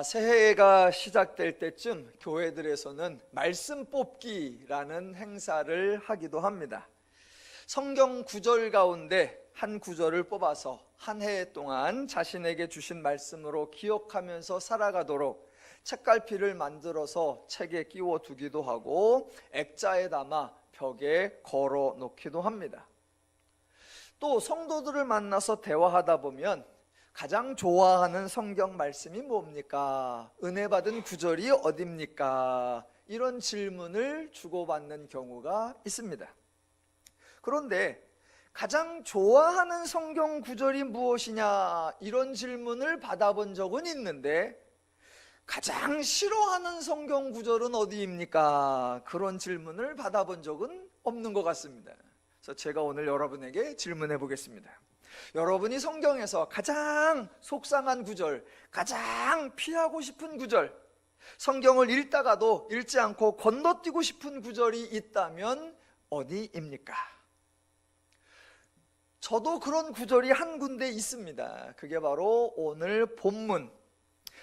새해가 시작될 때쯤 교회들에서는 말씀 뽑기라는 행사를 하기도 합니다. 성경 구절 가운데 한 구절을 뽑아서 한 해 동안 자신에게 주신 말씀으로 기억하면서 살아가도록 책갈피를 만들어서 책에 끼워 두기도 하고 액자에 담아 벽에 걸어 놓기도 합니다. 또 성도들을 만나서 대화하다 보면 가장 좋아하는 성경 말씀이 뭡니까? 은혜 받은 구절이 어딥니까? 이런 질문을 주고받는 경우가 있습니다. 그런데 가장 좋아하는 성경 구절이 무엇이냐? 이런 질문을 받아본 적은 있는데 가장 싫어하는 성경 구절은 어디입니까? 그런 질문을 받아본 적은 없는 것 같습니다. 그래서 제가 오늘 여러분에게 질문해 보겠습니다. 여러분이 성경에서 가장 속상한 구절, 가장 피하고 싶은 구절, 성경을 읽다가도 읽지 않고 건너뛰고 싶은 구절이 있다면 어디입니까? 저도 그런 구절이 한 군데 있습니다. 그게 바로 오늘 본문,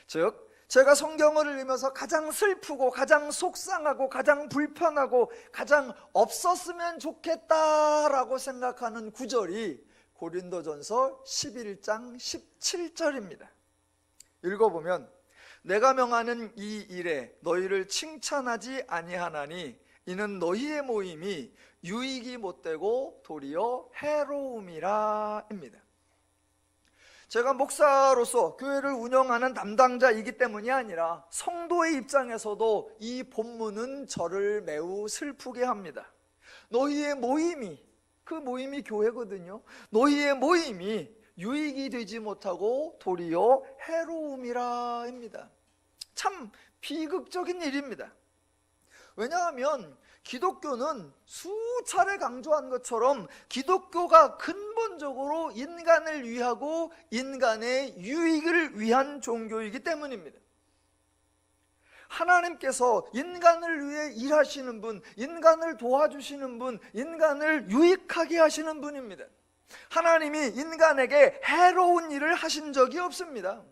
즉 제가 성경을 읽으면서 가장 슬프고 가장 속상하고 가장 불편하고 가장 없었으면 좋겠다라고 생각하는 구절이 고린도전서 11장 17절입니다. 읽어보면 내가 명하는 이 일에 너희를 칭찬하지 아니하나니 이는 너희의 모임이 유익이 못되고 도리어 해로움이라 입니다. 제가 목사로서 교회를 운영하는 담당자이기 때문이 아니라 성도의 입장에서도 이 본문은 저를 매우 슬프게 합니다. 너희의 모임이, 그 모임이 교회거든요. 너희의 모임이 유익이 되지 못하고 도리어 해로움이라 입니다. 참 비극적인 일입니다. 왜냐하면 기독교는 수차례 강조한 것처럼 기독교가 근본적으로 인간을 위하고 인간의 유익을 위한 종교이기 때문입니다. 하나님께서 인간을 위해 일하시는 분, 인간을 도와주시는 분, 인간을 유익하게 하시는 분입니다. 하나님이 인간에게 해로운 일을 하신 적이 없습니다.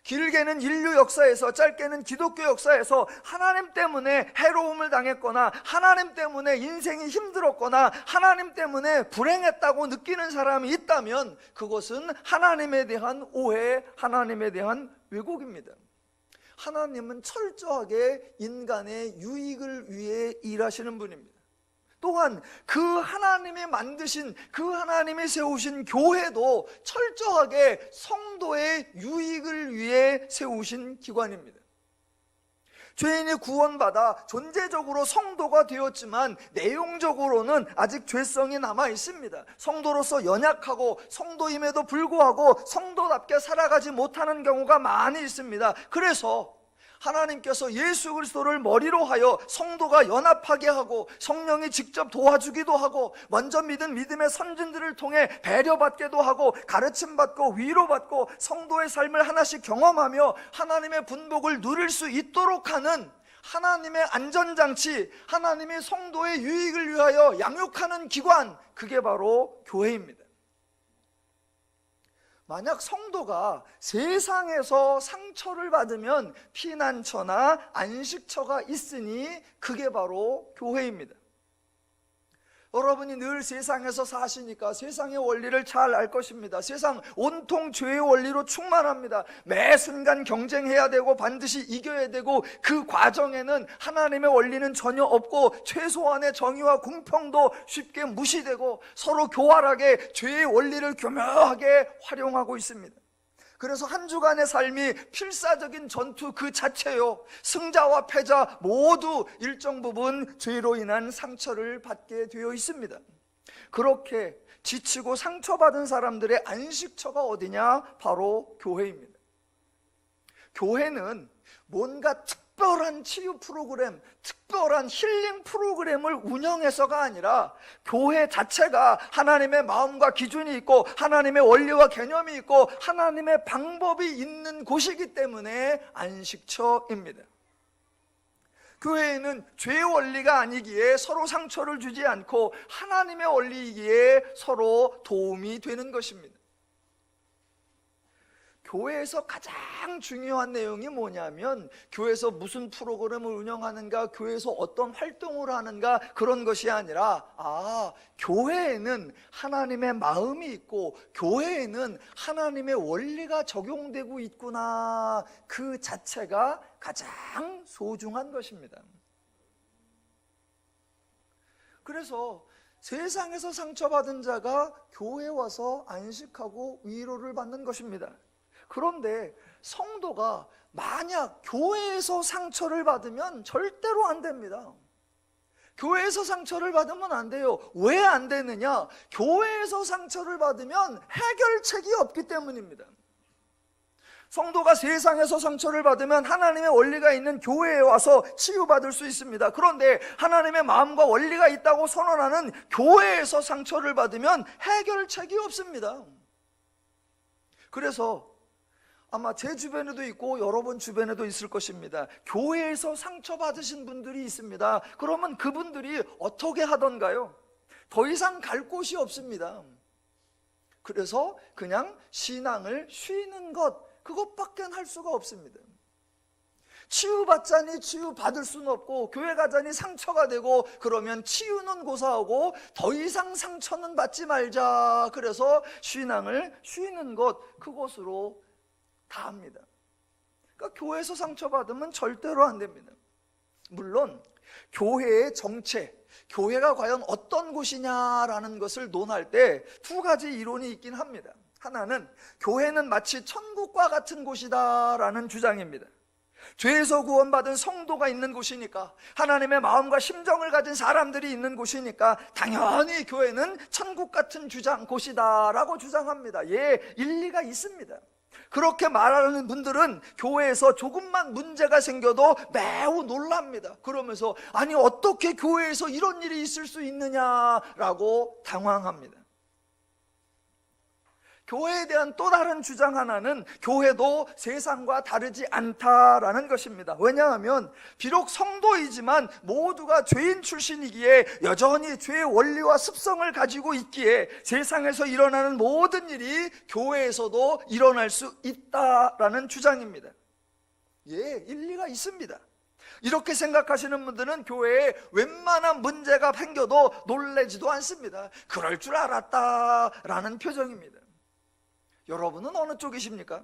길게는 인류 역사에서, 짧게는 기독교 역사에서 하나님 때문에 해로움을 당했거나 하나님 때문에 인생이 힘들었거나 하나님 때문에 불행했다고 느끼는 사람이 있다면 그것은 하나님에 대한 오해, 하나님에 대한 왜곡입니다. 하나님은 철저하게 인간의 유익을 위해 일하시는 분입니다. 또한 그 하나님이 만드신, 그 하나님이 세우신 교회도 철저하게 성도의 유익을 위해 세우신 기관입니다. 죄인이 구원받아 존재적으로 성도가 되었지만 내용적으로는 아직 죄성이 남아 있습니다. 성도로서 연약하고 성도임에도 불구하고 성도답게 살아가지 못하는 경우가 많이 있습니다. 그래서 하나님께서 예수 그리스도를 머리로 하여 성도가 연합하게 하고 성령이 직접 도와주기도 하고 먼저 믿은 믿음의 선진들을 통해 배려받기도 하고 가르침받고 위로받고 성도의 삶을 하나씩 경험하며 하나님의 분복을 누릴 수 있도록 하는 하나님의 안전장치, 하나님의 성도의 유익을 위하여 양육하는 기관, 그게 바로 교회입니다. 만약 성도가 세상에서 상처를 받으면 피난처나 안식처가 있으니 그게 바로 교회입니다. 여러분이 늘 세상에서 사시니까 세상의 원리를 잘 알 것입니다. 세상 온통 죄의 원리로 충만합니다. 매 순간 경쟁해야 되고 반드시 이겨야 되고 그 과정에는 하나님의 원리는 전혀 없고 최소한의 정의와 공평도 쉽게 무시되고 서로 교활하게 죄의 원리를 교묘하게 활용하고 있습니다. 그래서 한 주간의 삶이 필사적인 전투 그 자체요, 승자와 패자 모두 일정 부분 죄로 인한 상처를 받게 되어 있습니다. 그렇게 지치고 상처받은 사람들의 안식처가 어디냐? 바로 교회입니다. 교회는 뭔가 특별한 치유 프로그램, 특별한 힐링 프로그램을 운영해서가 아니라 교회 자체가 하나님의 마음과 기준이 있고 하나님의 원리와 개념이 있고 하나님의 방법이 있는 곳이기 때문에 안식처입니다. 교회에는 죄의 원리가 아니기에 서로 상처를 주지 않고 하나님의 원리이기에 서로 도움이 되는 것입니다. 교회에서 가장 중요한 내용이 뭐냐면 교회에서 무슨 프로그램을 운영하는가, 교회에서 어떤 활동을 하는가, 그런 것이 아니라 교회에는 하나님의 마음이 있고 교회에는 하나님의 원리가 적용되고 있구나, 그 자체가 가장 소중한 것입니다. 그래서 세상에서 상처받은 자가 교회에 와서 안식하고 위로를 받는 것입니다. 그런데 성도가 만약 교회에서 상처를 받으면 절대로 안 됩니다. 교회에서 상처를 받으면 안 돼요. 왜 안 되느냐? 교회에서 상처를 받으면 해결책이 없기 때문입니다. 성도가 세상에서 상처를 받으면 하나님의 원리가 있는 교회에 와서 치유받을 수 있습니다. 그런데 하나님의 마음과 원리가 있다고 선언하는 교회에서 상처를 받으면 해결책이 없습니다. 그래서 아마 제 주변에도 있고 여러분 주변에도 있을 것입니다. 교회에서 상처받으신 분들이 있습니다. 그러면 그분들이 어떻게 하던가요? 더 이상 갈 곳이 없습니다. 그래서 그냥 신앙을 쉬는 것, 그것밖에 할 수가 없습니다. 치유받자니 치유받을 수는 없고, 교회 가자니 상처가 되고, 그러면 치유는 고사하고 더 이상 상처는 받지 말자, 그래서 신앙을 쉬는 것, 그것으로 다 합니다. 그러니까 교회에서 상처받으면 절대로 안 됩니다. 물론 교회의 정체, 교회가 과연 어떤 곳이냐라는 것을 논할 때 두 가지 이론이 있긴 합니다. 하나는 교회는 마치 천국과 같은 곳이다라는 주장입니다. 죄에서 구원받은 성도가 있는 곳이니까, 하나님의 마음과 심정을 가진 사람들이 있는 곳이니까 당연히 교회는 천국 같은 곳이다라고 주장합니다. 예, 일리가 있습니다. 그렇게 말하는 분들은 교회에서 조금만 문제가 생겨도 매우 놀랍니다. 그러면서 아니 어떻게 교회에서 이런 일이 있을 수 있느냐라고 당황합니다. 교회에 대한 또 다른 주장 하나는 교회도 세상과 다르지 않다라는 것입니다. 왜냐하면 비록 성도이지만 모두가 죄인 출신이기에 여전히 죄의 원리와 습성을 가지고 있기에 세상에서 일어나는 모든 일이 교회에서도 일어날 수 있다라는 주장입니다. 예, 일리가 있습니다. 이렇게 생각하시는 분들은 교회에 웬만한 문제가 생겨도 놀라지도 않습니다. 그럴 줄 알았다라는 표정입니다. 여러분은 어느 쪽이십니까?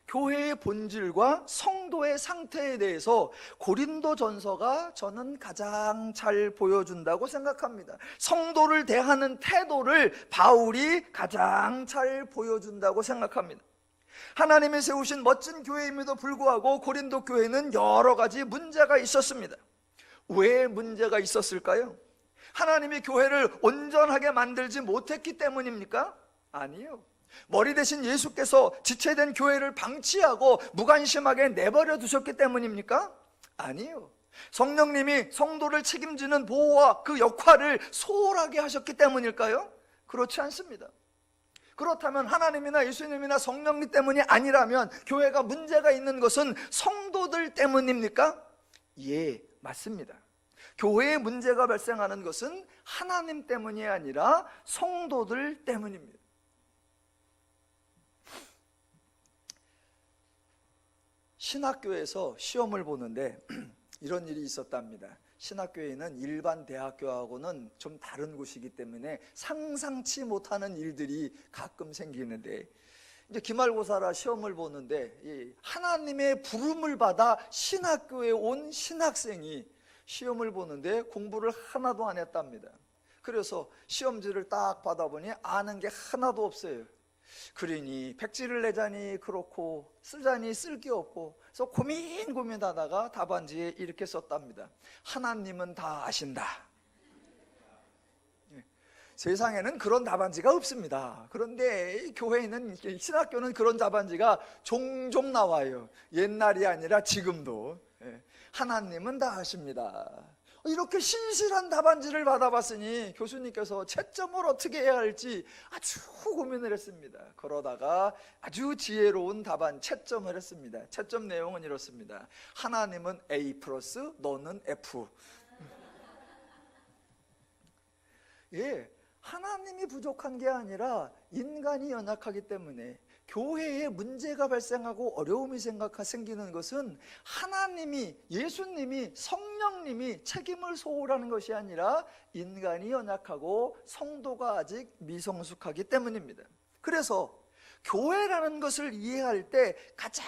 교회의 본질과 성도의 상태에 대해서 고린도전서가 저는 가장 잘 보여준다고 생각합니다. 성도를 대하는 태도를 바울이 가장 잘 보여준다고 생각합니다. 하나님이 세우신 멋진 교회임에도 불구하고 고린도 교회는 여러 가지 문제가 있었습니다. 왜 문제가 있었을까요? 하나님이 교회를 온전하게 만들지 못했기 때문입니까? 아니요. 머리 대신 예수께서 지체된 교회를 방치하고 무관심하게 내버려 두셨기 때문입니까? 아니요. 성령님이 성도를 책임지는 보호와 그 역할을 소홀하게 하셨기 때문일까요? 그렇지 않습니다. 그렇다면 하나님이나 예수님이나 성령님 때문이 아니라면 교회가 문제가 있는 것은 성도들 때문입니까? 예, 맞습니다. 교회에 문제가 발생하는 것은 하나님 때문이 아니라 성도들 때문입니다. 신학교에서 시험을 보는데 이런 일이 있었답니다. 신학교에는 일반 대학교하고는 좀 다른 곳이기 때문에 상상치 못하는 일들이 가끔 생기는데, 이제 기말고사라 시험을 보는데 하나님의 부름을 받아 신학교에 온 신학생이 시험을 보는데 공부를 하나도 안 했답니다. 그래서 시험지를 딱 받아보니 아는 게 하나도 없어요. 그러니 백지를 내자니 그렇고 쓰자니 쓸 게 없고, 그래서 고민하다가 답안지에 이렇게 썼답니다. 하나님은 다 아신다. 세상에는 그런 답안지가 없습니다. 그런데 교회에는, 신학교는 그런 답안지가 종종 나와요. 옛날이 아니라 지금도. 하나님은 다 아십니다. 이렇게 신실한 답안지를 받아봤으니 교수님께서 채점을 어떻게 해야 할지 아주 고민을 했습니다. 그러다가 아주 지혜로운 채점을 했습니다. 채점 내용은 이렇습니다. 하나님은 A+, 너는 F. 예, 하나님이 부족한 게 아니라 인간이 연약하기 때문에 교회에 문제가 발생하고 어려움이 생기는 것은 하나님이, 예수님이, 성령님이 책임을 소홀하는 것이 아니라 인간이 연약하고 성도가 아직 미성숙하기 때문입니다. 그래서 교회라는 것을 이해할 때 가장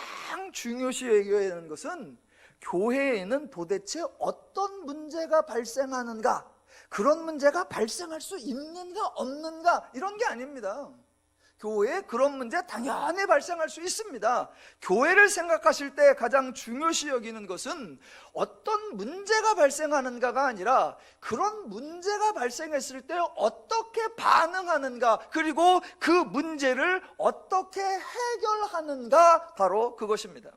중요시 여겨야 하는 것은 교회에는 도대체 어떤 문제가 발생하는가, 그런 문제가 발생할 수 있는가 없는가 이런 게 아닙니다. 교회에 그런 문제 당연히 발생할 수 있습니다. 교회를 생각하실 때 가장 중요시 여기는 것은 어떤 문제가 발생하는가가 아니라 그런 문제가 발생했을 때 어떻게 반응하는가, 그리고 그 문제를 어떻게 해결하는가, 바로 그것입니다.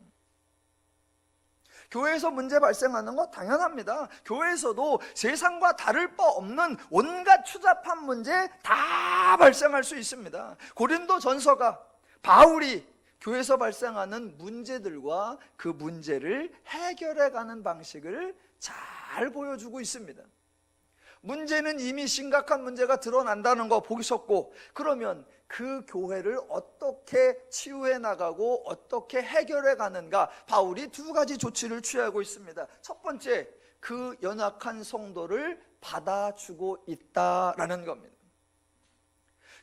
교회에서 문제 발생하는 거 당연합니다. 교회에서도 세상과 다를 바 없는 온갖 추잡한 문제 다 발생할 수 있습니다. 고린도전서가 바울이 교회에서 발생하는 문제들과 그 문제를 해결해가는 방식을 잘 보여주고 있습니다. 문제는 이미 심각한 문제가 드러난다는 거 보셨고, 그러면 그 교회를 어떻게 치유해 나가고 어떻게 해결해 가는가, 바울이 두 가지 조치를 취하고 있습니다. 첫 번째, 그 연약한 성도를 받아주고 있다라는 겁니다.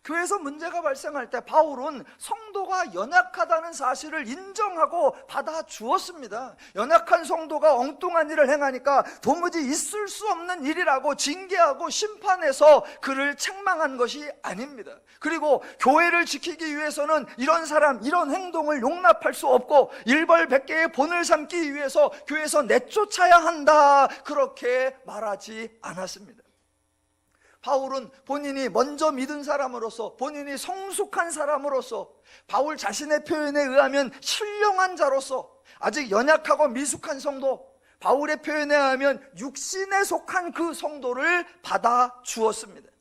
교회에서 문제가 발생할 때 바울은 성도가 연약하다는 사실을 인정하고 받아주었습니다. 연약한 성도가 엉뚱한 일을 행하니까 도무지 있을 수 없는 일이라고 징계하고 심판해서 그를 책망한 것이 아닙니다. 그리고 교회를 지키기 위해서는 이런 사람, 이런 행동을 용납할 수 없고 일벌백계의 본을 삼기 위해서 교회에서 내쫓아야 한다, 그렇게 말하지 않았습니다. 바울은 본인이 먼저 믿은 사람으로서, 본인이 성숙한 사람으로서, 바울 자신의 표현에 의하면 신령한 자로서, 아직 연약하고 미숙한 성도, 바울의 표현에 의하면 육신에 속한 그 성도를 받아 주었습니다.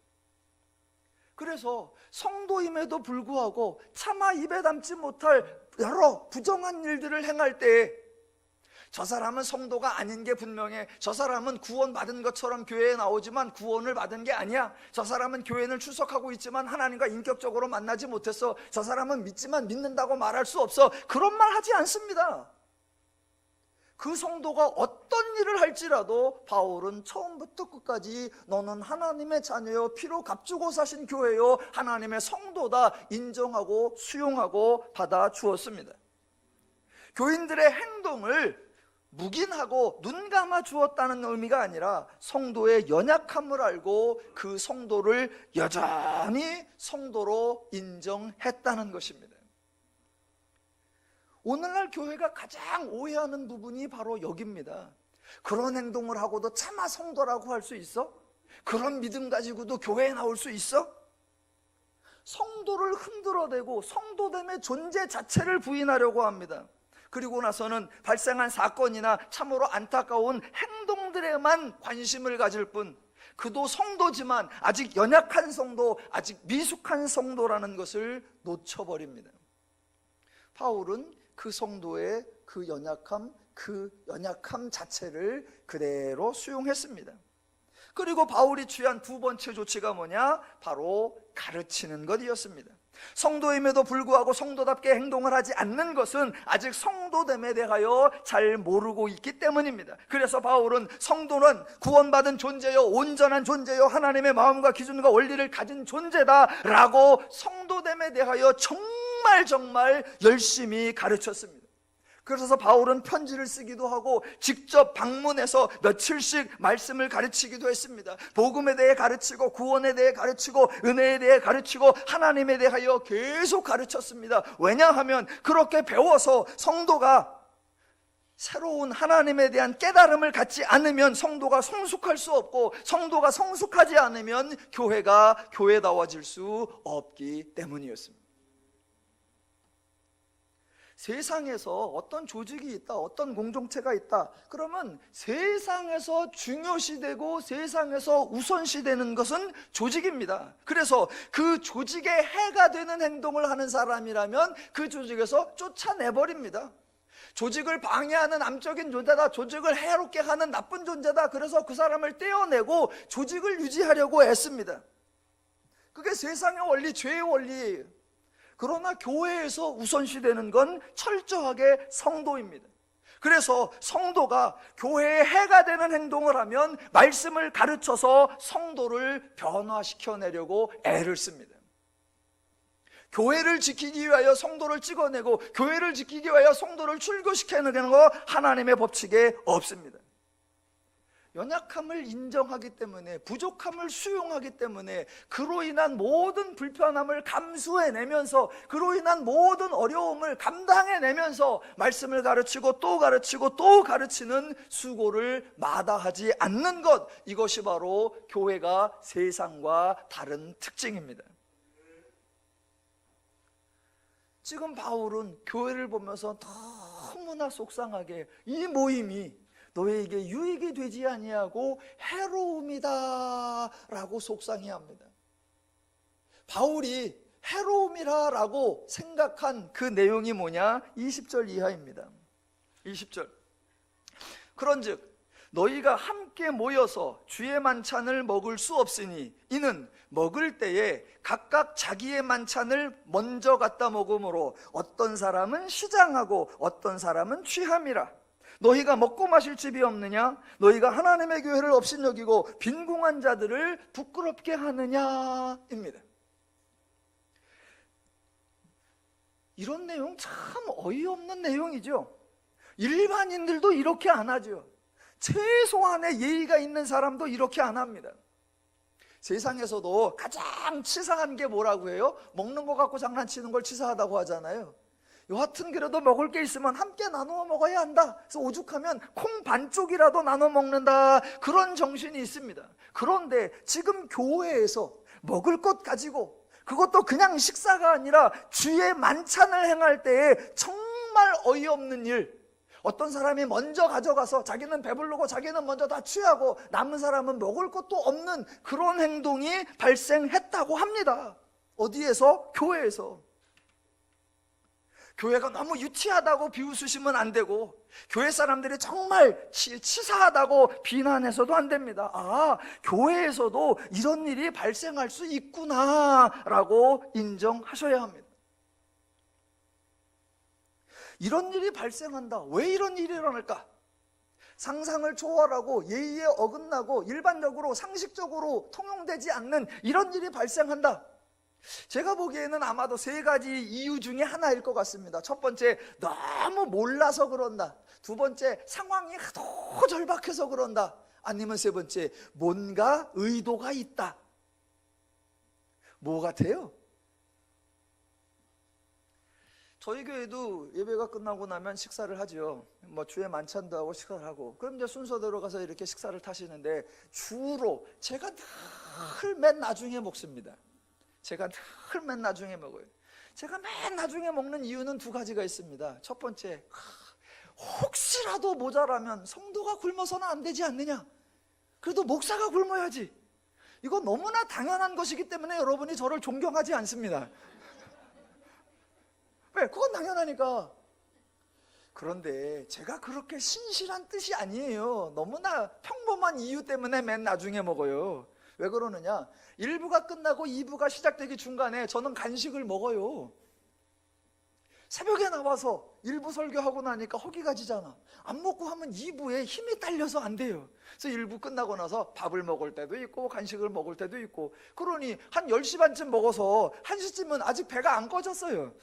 그래서 성도임에도 불구하고 차마 입에 담지 못할 여러 부정한 일들을 행할 때에 저 사람은 성도가 아닌 게 분명해, 저 사람은 구원받은 것처럼 교회에 나오지만 구원을 받은 게 아니야, 저 사람은 교회를 출석하고 있지만 하나님과 인격적으로 만나지 못했어, 저 사람은 믿지만 믿는다고 말할 수 없어, 그런 말 하지 않습니다. 그 성도가 어떤 일을 할지라도 바울은 처음부터 끝까지 너는 하나님의 자녀요, 피로 값주고 사신 교회요, 하나님의 성도다 인정하고 수용하고 받아주었습니다. 교인들의 행동을 묵인하고 눈 감아 주었다는 의미가 아니라 성도의 연약함을 알고 그 성도를 여전히 성도로 인정했다는 것입니다. 오늘날 교회가 가장 오해하는 부분이 바로 여기입니다. 그런 행동을 하고도 차마 성도라고 할 수 있어? 그런 믿음 가지고도 교회에 나올 수 있어? 성도를 흔들어대고 성도됨의 존재 자체를 부인하려고 합니다. 그리고 나서는 발생한 사건이나 참으로 안타까운 행동들에만 관심을 가질 뿐, 그도 성도지만 아직 연약한 성도, 아직 미숙한 성도라는 것을 놓쳐버립니다. 바울은 그 성도의 그 연약함 자체를 그대로 수용했습니다. 그리고 바울이 취한 두 번째 조치가 뭐냐? 바로 가르치는 것이었습니다. 성도임에도 불구하고 성도답게 행동을 하지 않는 것은 아직 성도됨에 대하여 잘 모르고 있기 때문입니다. 그래서 바울은 성도는 구원받은 존재요, 온전한 존재요, 하나님의 마음과 기준과 원리를 가진 존재다라고 성도됨에 대하여 정말 열심히 가르쳤습니다. 그래서 바울은 편지를 쓰기도 하고 직접 방문해서 며칠씩 말씀을 가르치기도 했습니다. 복음에 대해 가르치고 구원에 대해 가르치고 은혜에 대해 가르치고 하나님에 대하여 계속 가르쳤습니다. 왜냐하면 그렇게 배워서 성도가 새로운 하나님에 대한 깨달음을 갖지 않으면 성도가 성숙할 수 없고, 성도가 성숙하지 않으면 교회가 교회다워질 수 없기 때문이었습니다. 세상에서 어떤 조직이 있다, 어떤 공동체가 있다, 그러면 세상에서 중요시되고 세상에서 우선시되는 것은 조직입니다. 그래서 그 조직에 해가 되는 행동을 하는 사람이라면 그 조직에서 쫓아내버립니다. 조직을 방해하는 암적인 존재다, 조직을 해롭게 하는 나쁜 존재다, 그래서 그 사람을 떼어내고 조직을 유지하려고 애씁니다. 그게 세상의 원리, 죄의 원리예요. 그러나 교회에서 우선시되는 건 철저하게 성도입니다. 그래서 성도가 교회에 해가 되는 행동을 하면 말씀을 가르쳐서 성도를 변화시켜내려고 애를 씁니다. 교회를 지키기 위하여 성도를 찍어내고 교회를 지키기 위하여 성도를 출교시켜내는 거 하나님의 법칙에 없습니다. 연약함을 인정하기 때문에, 부족함을 수용하기 때문에 그로 인한 모든 불편함을 감수해내면서, 그로 인한 모든 어려움을 감당해내면서 말씀을 가르치고 또 가르치고 또 가르치는 수고를 마다하지 않는 것, 이것이 바로 교회가 세상과 다른 특징입니다. 지금 바울은 교회를 보면서 너무나 속상하게 이 모임이 너에게 유익이 되지 아니하고 해로움이다 라고 속상해합니다. 바울이 해로움이라 라고 생각한 그 내용이 뭐냐? 20절 이하입니다. 20절. 그런즉 너희가 함께 모여서 주의 만찬을 먹을 수 없으니 이는 먹을 때에 각각 자기의 만찬을 먼저 갖다 먹으므로 어떤 사람은 시장하고 어떤 사람은 취함이라. 너희가 먹고 마실 집이 없느냐? 너희가 하나님의 교회를 업신여기고 빈궁한 자들을 부끄럽게 하느냐입니다. 이런 내용 참 어이없는 내용이죠. 일반인들도 이렇게 안 하죠. 최소한의 예의가 있는 사람도 이렇게 안 합니다. 세상에서도 가장 치사한 게 뭐라고 해요? 먹는 거 갖고 장난치는 걸 치사하다고 하잖아요. 여하튼 그래도 먹을 게 있으면 함께 나누어 먹어야 한다. 그래서 오죽하면 콩 반쪽이라도 나눠 먹는다, 그런 정신이 있습니다. 그런데 지금 교회에서 먹을 것 가지고, 그것도 그냥 식사가 아니라 주의 만찬을 행할 때에 정말 어이없는 일, 어떤 사람이 먼저 가져가서 자기는 배부르고 자기는 먼저 다 취하고 남은 사람은 먹을 것도 없는 그런 행동이 발생했다고 합니다. 어디에서? 교회에서. 교회가 너무 유치하다고 비웃으시면 안 되고, 교회 사람들이 정말 치사하다고 비난해서도 안 됩니다. 아, 교회에서도 이런 일이 발생할 수 있구나 라고 인정하셔야 합니다. 이런 일이 발생한다. 왜 이런 일이 일어날까? 상상을 초월하고 예의에 어긋나고 일반적으로 상식적으로 통용되지 않는 이런 일이 발생한다. 제가 보기에는 아마도 세 가지 이유 중에 하나일 것 같습니다. 첫 번째, 너무 몰라서 그런다. 두 번째, 상황이 하도 절박해서 그런다. 아니면 세 번째, 뭔가 의도가 있다. 뭐 같아요? 저희 교회도 예배가 끝나고 나면 식사를 하죠. 뭐 주에 만찬도 하고 식사를 하고, 그럼 이제 순서대로 가서 이렇게 식사를 타시는데, 주로 제가 늘 맨 나중에 먹습니다. 제가 늘 맨 나중에 먹어요. 제가 맨 나중에 먹는 이유는 두 가지가 있습니다. 첫 번째, 혹시라도 모자라면 성도가 굶어서는 안 되지 않느냐? 그래도 목사가 굶어야지. 이거 너무나 당연한 것이기 때문에 여러분이 저를 존경하지 않습니다. 왜? 그건 당연하니까. 그런데 제가 그렇게 신실한 뜻이 아니에요. 너무나 평범한 이유 때문에 맨 나중에 먹어요. 왜 그러느냐? 1부가 끝나고 2부가 시작되기 중간에 저는 간식을 먹어요. 새벽에 나와서 1부 설교하고 나니까 허기가 지잖아. 안 먹고 하면 2부에 힘이 딸려서 안 돼요. 그래서 1부 끝나고 나서 밥을 먹을 때도 있고 간식을 먹을 때도 있고, 그러니 한 10시 반쯤 먹어서 1시쯤은 아직 배가 안 꺼졌어요.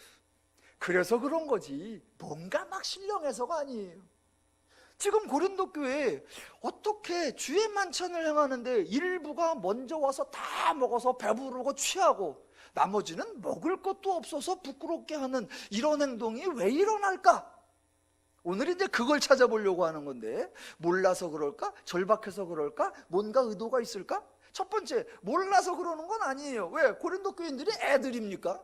그래서 그런 거지 뭔가 막 신령해서가 아니에요. 지금 고린도 교회에 어떻게 주의 만찬을 행하는데 일부가 먼저 와서 다 먹어서 배부르고 취하고 나머지는 먹을 것도 없어서 부끄럽게 하는 이런 행동이 왜 일어날까? 오늘 이제 그걸 찾아보려고 하는 건데, 몰라서 그럴까? 절박해서 그럴까? 뭔가 의도가 있을까? 첫 번째, 몰라서 그러는 건 아니에요. 왜? 고린도 교인들이 애들입니까?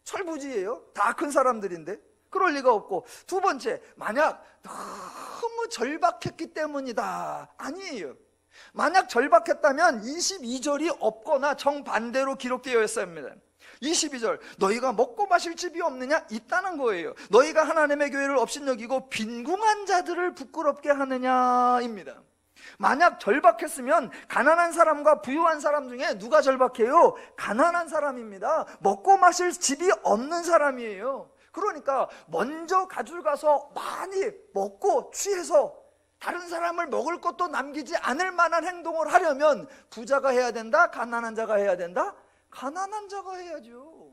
철부지예요. 다 큰 사람들인데 그럴 리가 없고. 두 번째, 만약 너무 절박했기 때문이다. 아니에요. 만약 절박했다면 22절이 없거나 정반대로 기록되어 있습니다. 22절, 너희가 먹고 마실 집이 없느냐? 있다는 거예요. 너희가 하나님의 교회를 업신여기고 빈궁한 자들을 부끄럽게 하느냐입니다. 만약 절박했으면 가난한 사람과 부유한 사람 중에 누가 절박해요? 가난한 사람입니다. 먹고 마실 집이 없는 사람이에요. 그러니까 먼저 가져가서 많이 먹고 취해서 다른 사람을 먹을 것도 남기지 않을 만한 행동을 하려면 부자가 해야 된다? 가난한 자가 해야 된다? 가난한 자가 해야죠.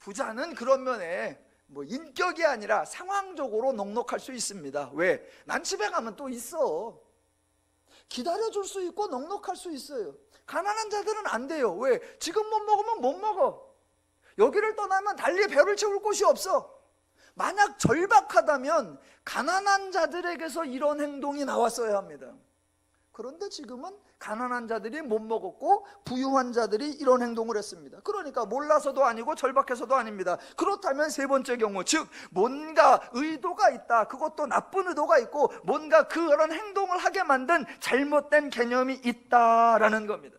부자는 그런 면에 인격이 아니라 상황적으로 넉넉할 수 있습니다. 왜? 난 집에 가면 또 있어. 기다려줄 수 있고 넉넉할 수 있어요. 가난한 자들은 안 돼요. 왜? 지금 못 먹으면 못 먹어. 여기를 떠나면 달리 배를 채울 곳이 없어. 만약 절박하다면 가난한 자들에게서 이런 행동이 나왔어야 합니다. 그런데 지금은 가난한 자들이 못 먹었고 부유한 자들이 이런 행동을 했습니다. 그러니까 몰라서도 아니고 절박해서도 아닙니다. 그렇다면 세 번째 경우, 즉 뭔가 의도가 있다, 그것도 나쁜 의도가 있고 뭔가 그런 행동을 하게 만든 잘못된 개념이 있다라는 겁니다.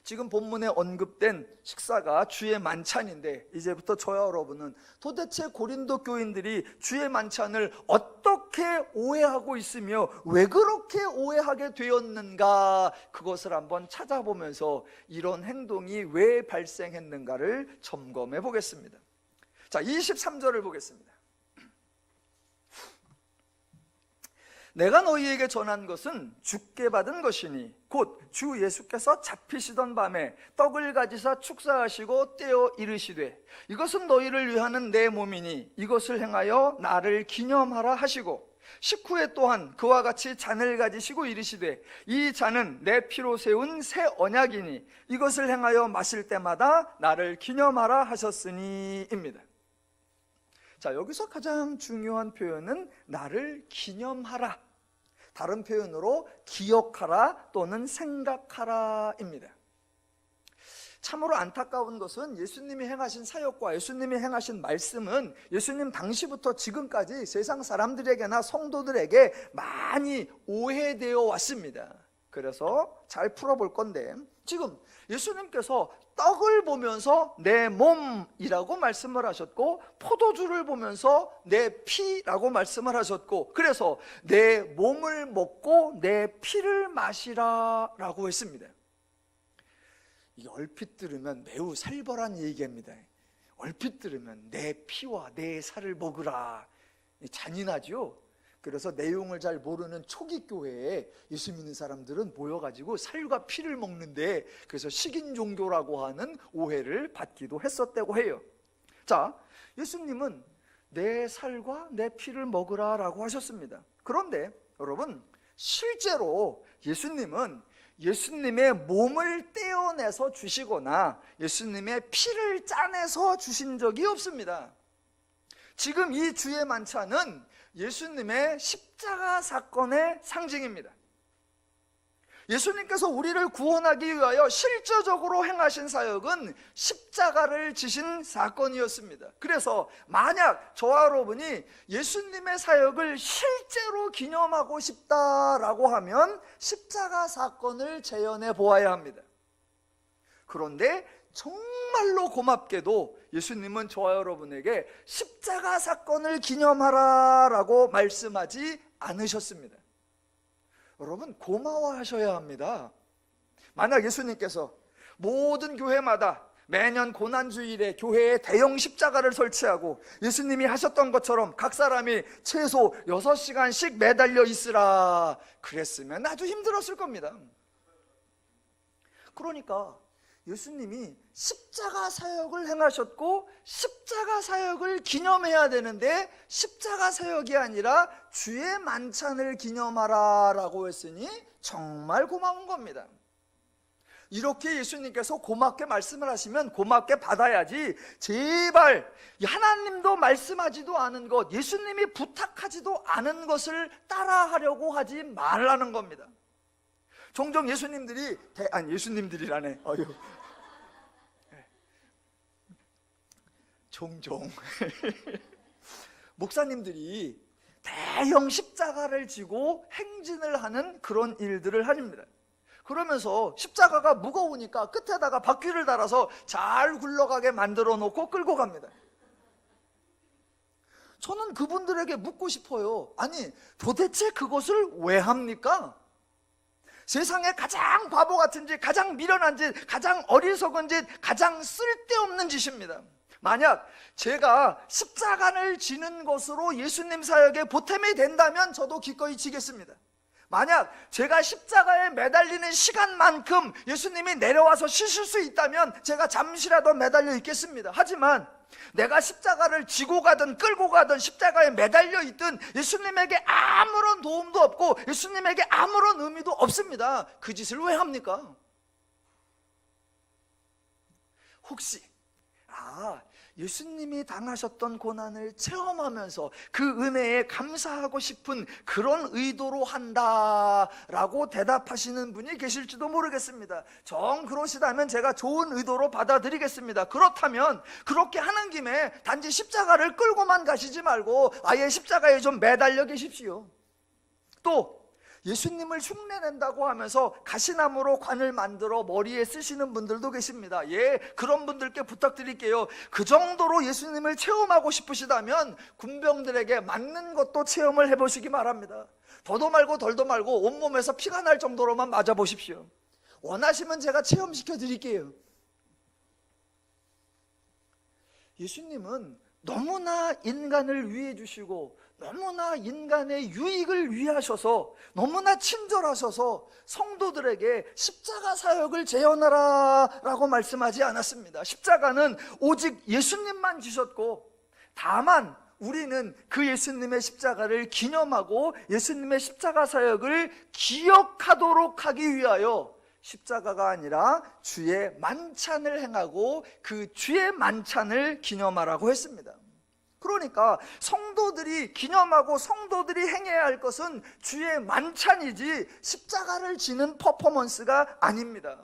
지금 본문에 언급된 식사가 주의 만찬인데, 이제부터 저와 여러분은 도대체 고린도 교인들이 주의 만찬을 어떻게 오해하고 있으며 왜 그렇게 오해하게 되었는가, 그것을 한번 찾아보면서 이런 행동이 왜 발생했는가를 점검해 보겠습니다. 자, 23절을 보겠습니다. 내가 너희에게 전한 것은 주께 받은 것이니 곧 주 예수께서 잡히시던 밤에 떡을 가지사 축사하시고 떼어 이르시되 이것은 너희를 위하는 내 몸이니 이것을 행하여 나를 기념하라 하시고, 식후에 또한 그와 같이 잔을 가지시고 이르시되 이 잔은 내 피로 세운 새 언약이니 이것을 행하여 마실 때마다 나를 기념하라 하셨으니입니다. 자, 여기서 가장 중요한 표현은 나를 기념하라, 다른 표현으로 기억하라 또는 생각하라입니다. 참으로 안타까운 것은 예수님이 행하신 사역과 예수님이 행하신 말씀은 예수님 당시부터 지금까지 세상 사람들에게나 성도들에게 많이 오해되어 왔습니다. 그래서 잘 풀어볼 건데, 지금 예수님께서 떡을 보면서 내 몸이라고 말씀을 하셨고 포도주를 보면서 내 피라고 말씀을 하셨고, 그래서 내 몸을 먹고 내 피를 마시라라고 했습니다. 이게 얼핏 들으면 매우 살벌한 얘기입니다. 얼핏 들으면 내 피와 내 살을 먹으라, 잔인하죠. 그래서 내용을 잘 모르는 초기 교회에 예수 믿는 사람들은 모여가지고 살과 피를 먹는데, 그래서 식인 종교라고 하는 오해를 받기도 했었다고 해요. 자, 예수님은 내 살과 내 피를 먹으라라고 하셨습니다. 그런데 여러분, 실제로 예수님은 예수님의 몸을 떼어내서 주시거나 예수님의 피를 짜내서 주신 적이 없습니다. 지금 이 주의 만찬은 예수님의 십자가 사건의 상징입니다. 예수님께서 우리를 구원하기 위하여 실제적으로 행하신 사역은 십자가를 지신 사건이었습니다. 그래서 만약 저와 여러분이 예수님의 사역을 실제로 기념하고 싶다라고 하면 십자가 사건을 재현해 보아야 합니다. 그런데 정말로 고맙게도 예수님은 저와 여러분에게 십자가 사건을 기념하라라고 말씀하지 않으셨습니다. 여러분, 고마워하셔야 합니다. 만약 예수님께서 모든 교회마다 매년 고난주일에 교회에 대형 십자가를 설치하고 예수님이 하셨던 것처럼 각 사람이 최소 6시간씩 매달려 있으라 그랬으면 아주 힘들었을 겁니다. 그러니까 예수님이 십자가 사역을 행하셨고 십자가 사역을 기념해야 되는데 십자가 사역이 아니라 주의 만찬을 기념하라 라고 했으니 정말 고마운 겁니다. 이렇게 예수님께서 고맙게 말씀을 하시면 고맙게 받아야지, 제발 하나님도 말씀하지도 않은 것, 예수님이 부탁하지도 않은 것을 따라하려고 하지 말라는 겁니다. 종종 예수님들이 예수님들이라네. 종종 목사님들이 대형 십자가를 지고 행진을 하는 그런 일들을 합니다. 그러면서 십자가가 무거우니까 끝에다가 바퀴를 달아서 잘 굴러가게 만들어 놓고 끌고 갑니다. 저는 그분들에게 묻고 싶어요. 아니, 도대체 그것을 왜 합니까? 세상에 가장 바보 같은 짓, 가장 미련한 짓, 가장 어리석은 짓, 가장 쓸데없는 짓입니다. 만약 제가 십자가를 지는 것으로 예수님 사역에 보탬이 된다면 저도 기꺼이 지겠습니다. 만약 제가 십자가에 매달리는 시간만큼 예수님이 내려와서 쉬실 수 있다면 제가 잠시라도 매달려 있겠습니다. 하지만 내가 십자가를 지고 가든 끌고 가든 십자가에 매달려 있든 예수님에게 아무런 도움도 없고 예수님에게 아무런 의미도 없습니다. 그 짓을 왜 합니까? 혹시 예수님이 당하셨던 고난을 체험하면서 그 은혜에 감사하고 싶은 그런 의도로 한다라고 대답하시는 분이 계실지도 모르겠습니다. 정 그러시다면 제가 좋은 의도로 받아들이겠습니다. 그렇다면 그렇게 하는 김에 단지 십자가를 끌고만 가시지 말고 아예 십자가에 좀 매달려 계십시오. 또 예수님을 흉내낸다고 하면서 가시나무로 관을 만들어 머리에 쓰시는 분들도 계십니다. 그런 분들께 부탁드릴게요. 그 정도로 예수님을 체험하고 싶으시다면 군병들에게 맞는 것도 체험을 해보시기 바랍니다. 더도 말고 덜도 말고 온몸에서 피가 날 정도로만 맞아보십시오. 원하시면 제가 체험시켜 드릴게요. 예수님은 너무나 인간을 위해 주시고 너무나 인간의 유익을 위하셔서 너무나 친절하셔서 성도들에게 십자가 사역을 재현하라 라고 말씀하지 않았습니다. 십자가는 오직 예수님만 지셨고 다만 우리는 그 예수님의 십자가를 기념하고 예수님의 십자가 사역을 기억하도록 하기 위하여 십자가가 아니라 주의 만찬을 행하고 그 주의 만찬을 기념하라고 했습니다. 그러니까 성도들이 기념하고 성도들이 행해야 할 것은 주의 만찬이지 십자가를 지는 퍼포먼스가 아닙니다.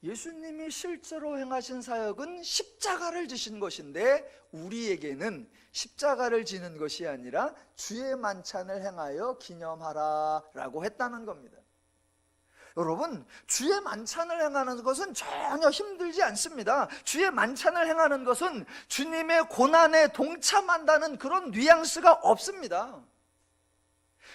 예수님이 실제로 행하신 사역은 십자가를 지신 것인데 우리에게는 십자가를 지는 것이 아니라 주의 만찬을 행하여 기념하라라고 했다는 겁니다. 여러분, 주의 만찬을 행하는 것은 전혀 힘들지 않습니다. 주의 만찬을 행하는 것은 주님의 고난에 동참한다는 그런 뉘앙스가 없습니다.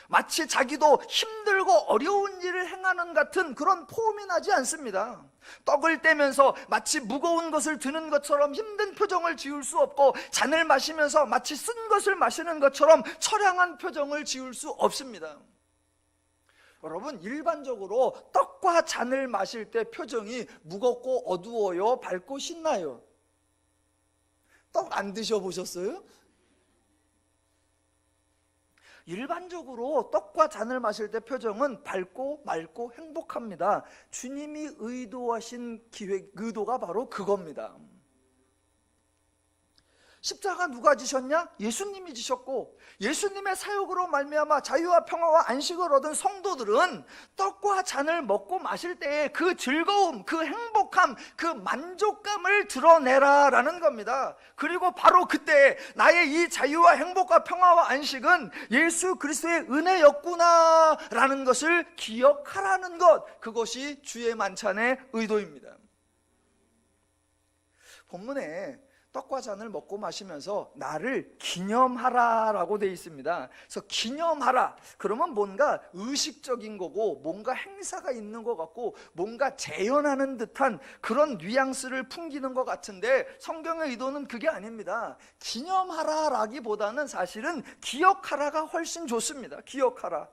마치 자기도 힘들고 어려운 일을 행하는 같은 그런 포음이 나지 않습니다. 떡을 떼면서 마치 무거운 것을 드는 것처럼 힘든 표정을 지을 수 없고 잔을 마시면서 마치 쓴 것을 마시는 것처럼 처량한 표정을 지을 수 없습니다. 여러분, 일반적으로 떡과 잔을 마실 때 표정이 무겁고 어두워요? 밝고 신나요? 떡 안 드셔보셨어요? 일반적으로 떡과 잔을 마실 때 표정은 밝고 맑고 행복합니다. 주님이 의도하신 의도가 바로 그겁니다. 십자가 누가 지셨냐? 예수님이 지셨고 예수님의 사역으로 말미암아 자유와 평화와 안식을 얻은 성도들은 떡과 잔을 먹고 마실 때의 그 즐거움, 그 행복함, 그 만족감을 드러내라라는 겁니다. 그리고 바로 그때 나의 이 자유와 행복과 평화와 안식은 예수 그리스도의 은혜였구나라는 것을 기억하라는 것, 그것이 주의 만찬의 의도입니다. 본문에 떡과 잔을 먹고 마시면서 나를 기념하라라고 되어 있습니다. 그래서 기념하라 그러면 뭔가 의식적인 거고 뭔가 행사가 있는 것 같고 뭔가 재현하는 듯한 그런 뉘앙스를 풍기는 것 같은데 성경의 의도는 그게 아닙니다. 기념하라라기보다는 사실은 기억하라가 훨씬 좋습니다. 기억하라.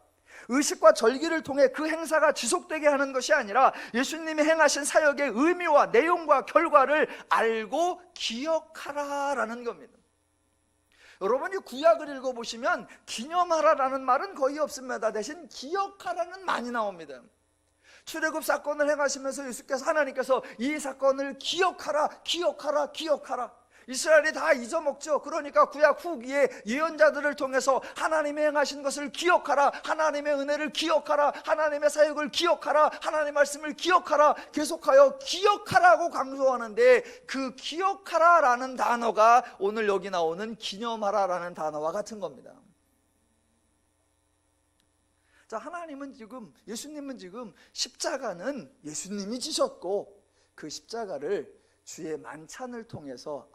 의식과 절기를 통해 그 행사가 지속되게 하는 것이 아니라 예수님이 행하신 사역의 의미와 내용과 결과를 알고 기억하라라는 겁니다. 여러분이 구약을 읽어보시면 기념하라라는 말은 거의 없습니다. 대신 기억하라는 많이 나옵니다. 출애굽 사건을 행하시면서 하나님께서 이 사건을 기억하라, 기억하라, 기억하라. 이스라엘이 다 잊어먹죠. 그러니까 구약 후기에 예언자들을 통해서 하나님의 행하신 것을 기억하라, 하나님의 은혜를 기억하라, 하나님의 사역을 기억하라, 하나님의 말씀을 기억하라, 계속하여 기억하라고 강조하는데 그 기억하라라는 단어가 오늘 여기 나오는 기념하라라는 단어와 같은 겁니다. 자, 예수님은 지금 십자가는 예수님이 지셨고 그 십자가를 주의 만찬을 통해서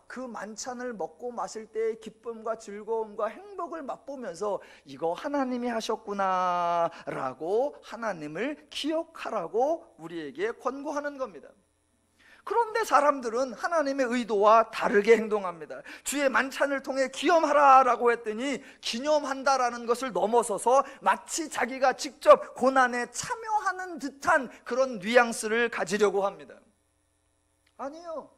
그 만찬을 먹고 마실 때의 기쁨과 즐거움과 행복을 맛보면서 이거 하나님이 하셨구나 라고 하나님을 기억하라고 우리에게 권고하는 겁니다. 그런데 사람들은 하나님의 의도와 다르게 행동합니다. 주의 만찬을 통해 기념하라라고 했더니 기념한다라는 것을 넘어서서 마치 자기가 직접 고난에 참여하는 듯한 그런 뉘앙스를 가지려고 합니다. 아니요.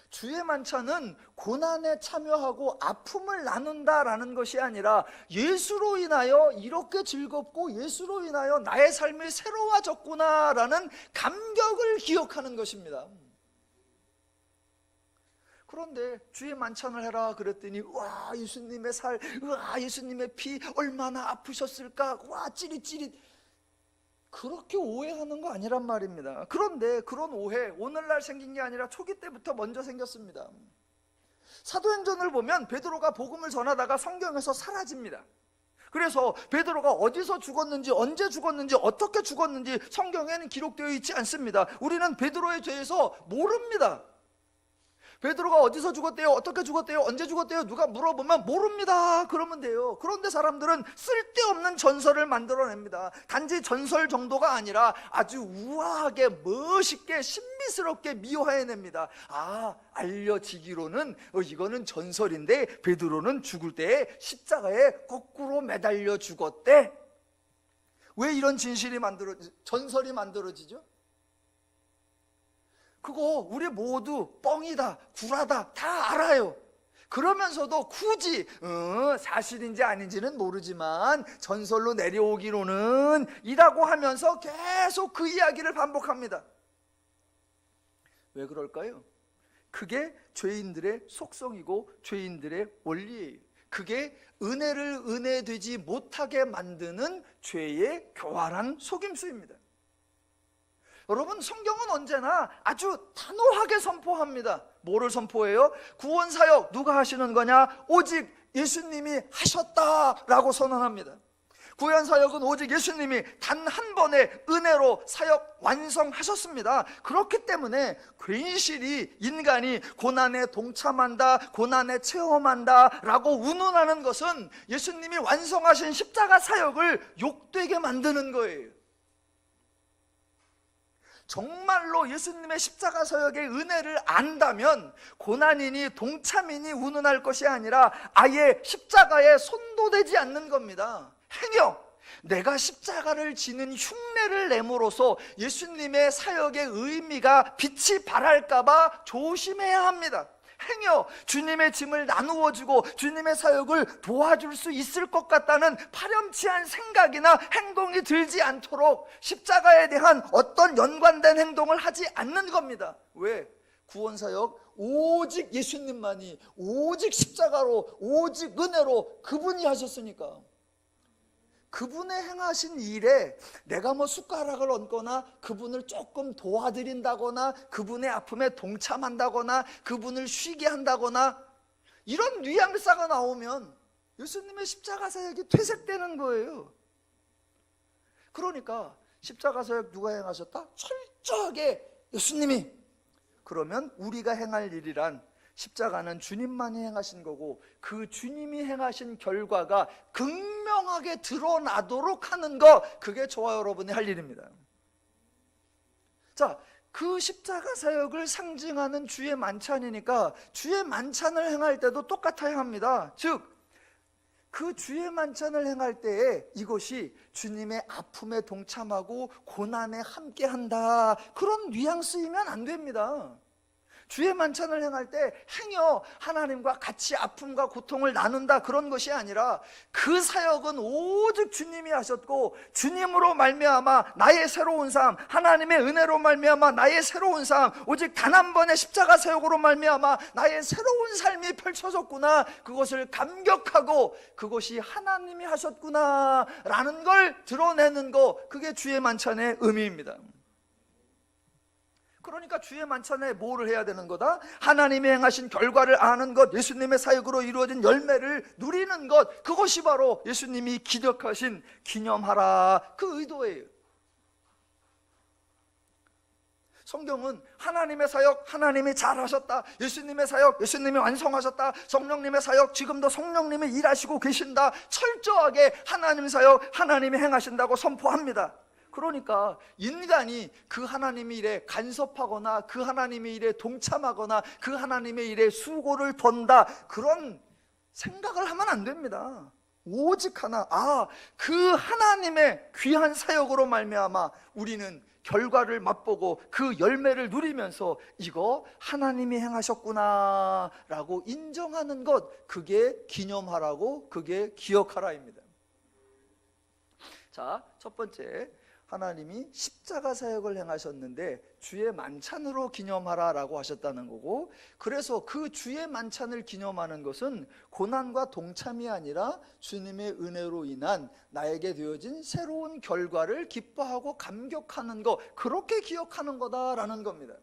주의 만찬은 고난에 참여하고 아픔을 나눈다라는 것이 아니라 예수로 인하여 이렇게 즐겁고 예수로 인하여 나의 삶이 새로워졌구나라는 감격을 기억하는 것입니다. 그런데 주의 만찬을 해라 그랬더니 와 예수님의 살, 와 예수님의 피 얼마나 아프셨을까, 와 찌릿찌릿, 그렇게 오해하는 거 아니란 말입니다. 그런데 그런 오해 오늘날 생긴 게 아니라 초기 때부터 먼저 생겼습니다. 사도행전을 보면 베드로가 복음을 전하다가 성경에서 사라집니다. 그래서 베드로가 어디서 죽었는지, 언제 죽었는지, 어떻게 죽었는지 성경에는 기록되어 있지 않습니다. 우리는 베드로에 대해서 모릅니다. 베드로가 어디서 죽었대요, 어떻게 죽었대요, 언제 죽었대요, 누가 물어보면 모릅니다 그러면 돼요. 그런데 사람들은 쓸데없는 전설을 만들어냅니다. 단지 전설 정도가 아니라 아주 우아하게 멋있게 신비스럽게 미화해냅니다. 알려지기로는 이거는 전설인데 베드로는 죽을 때 십자가에 거꾸로 매달려 죽었대. 왜 이런 전설이 만들어지죠? 그거 우리 모두 뻥이다, 구라다 다 알아요. 그러면서도 굳이 사실인지 아닌지는 모르지만 전설로 내려오기로는 이라고 하면서 계속 그 이야기를 반복합니다. 왜 그럴까요? 그게 죄인들의 속성이고 죄인들의 원리예요. 그게 은혜를 은혜되지 못하게 만드는 죄의 교활한 속임수입니다. 여러분, 성경은 언제나 아주 단호하게 선포합니다. 뭐를 선포해요? 구원사역 누가 하시는 거냐? 오직 예수님이 하셨다라고 선언합니다. 구원사역은 오직 예수님이 단 한 번의 은혜로 사역 완성하셨습니다. 그렇기 때문에 괜시리 인간이 고난에 동참한다, 고난에 체험한다 라고 운운하는 것은 예수님이 완성하신 십자가 사역을 욕되게 만드는 거예요. 정말로 예수님의 십자가 사역의 은혜를 안다면 고난이니 동참이니 운운할 것이 아니라 아예 십자가에 손도 대지 않는 겁니다. 행여 내가 십자가를 지는 흉내를 내므로써 예수님의 사역의 의미가 빛이 발할까봐 조심해야 합니다. 행여 주님의 짐을 나누어 주고 주님의 사역을 도와줄 수 있을 것 같다는 파렴치한 생각이나 행동이 들지 않도록 십자가에 대한 어떤 연관된 행동을 하지 않는 겁니다. 왜? 구원사역 오직 예수님만이, 오직 십자가로, 오직 은혜로 그분이 하셨으니까. 그분의 행하신 일에 내가 숟가락을 얹거나 그분을 조금 도와드린다거나 그분의 아픔에 동참한다거나 그분을 쉬게 한다거나 이런 뉘앙스가 나오면 예수님의 십자가 사역이 퇴색되는 거예요. 그러니까 십자가 사역 누가 행하셨다? 철저하게 예수님이. 그러면 우리가 행할 일이란 십자가는 주님만이 행하신 거고 그 주님이 행하신 결과가 극명하게 드러나도록 하는 거, 그게 저와 여러분이 할 일입니다. 자, 그 십자가 사역을 상징하는 주의 만찬이니까 주의 만찬을 행할 때도 똑같아야 합니다. 즉 그 주의 만찬을 행할 때에 이것이 주님의 아픔에 동참하고 고난에 함께한다, 그런 뉘앙스이면 안 됩니다. 주의 만찬을 행할 때 행여 하나님과 같이 아픔과 고통을 나눈다 그런 것이 아니라 그 사역은 오직 주님이 하셨고 주님으로 말미암아 나의 새로운 삶, 하나님의 은혜로 말미암아 나의 새로운 삶, 오직 단 한 번의 십자가 사역으로 말미암아 나의 새로운 삶이 펼쳐졌구나, 그것을 감격하고 그것이 하나님이 하셨구나 라는 걸 드러내는 거, 그게 주의 만찬의 의미입니다. 그러니까 주의 만찬에 뭐를 해야 되는 거다? 하나님이 행하신 결과를 아는 것, 예수님의 사역으로 이루어진 열매를 누리는 것, 그것이 바로 예수님이 기억하신 기념하라 그 의도예요. 성경은 하나님의 사역 하나님이 잘하셨다, 예수님의 사역 예수님이 완성하셨다, 성령님의 사역 지금도 성령님이 일하시고 계신다, 철저하게 하나님의 사역 하나님이 행하신다고 선포합니다. 그러니까 인간이 그 하나님의 일에 간섭하거나 그 하나님의 일에 동참하거나 그 하나님의 일에 수고를 번다, 그런 생각을 하면 안 됩니다. 오직 하나, 그 하나님의 귀한 사역으로 말미암아 우리는 결과를 맛보고 그 열매를 누리면서 이거 하나님이 행하셨구나 라고 인정하는 것, 그게 기념하라고, 그게 기억하라입니다. 자, 첫 번째, 하나님이 십자가 사역을 행하셨는데 주의 만찬으로 기념하라 라고 하셨다는 거고, 그래서 그 주의 만찬을 기념하는 것은 고난과 동참이 아니라 주님의 은혜로 인한 나에게 되어진 새로운 결과를 기뻐하고 감격하는 것, 그렇게 기억하는 거다라는 겁니다.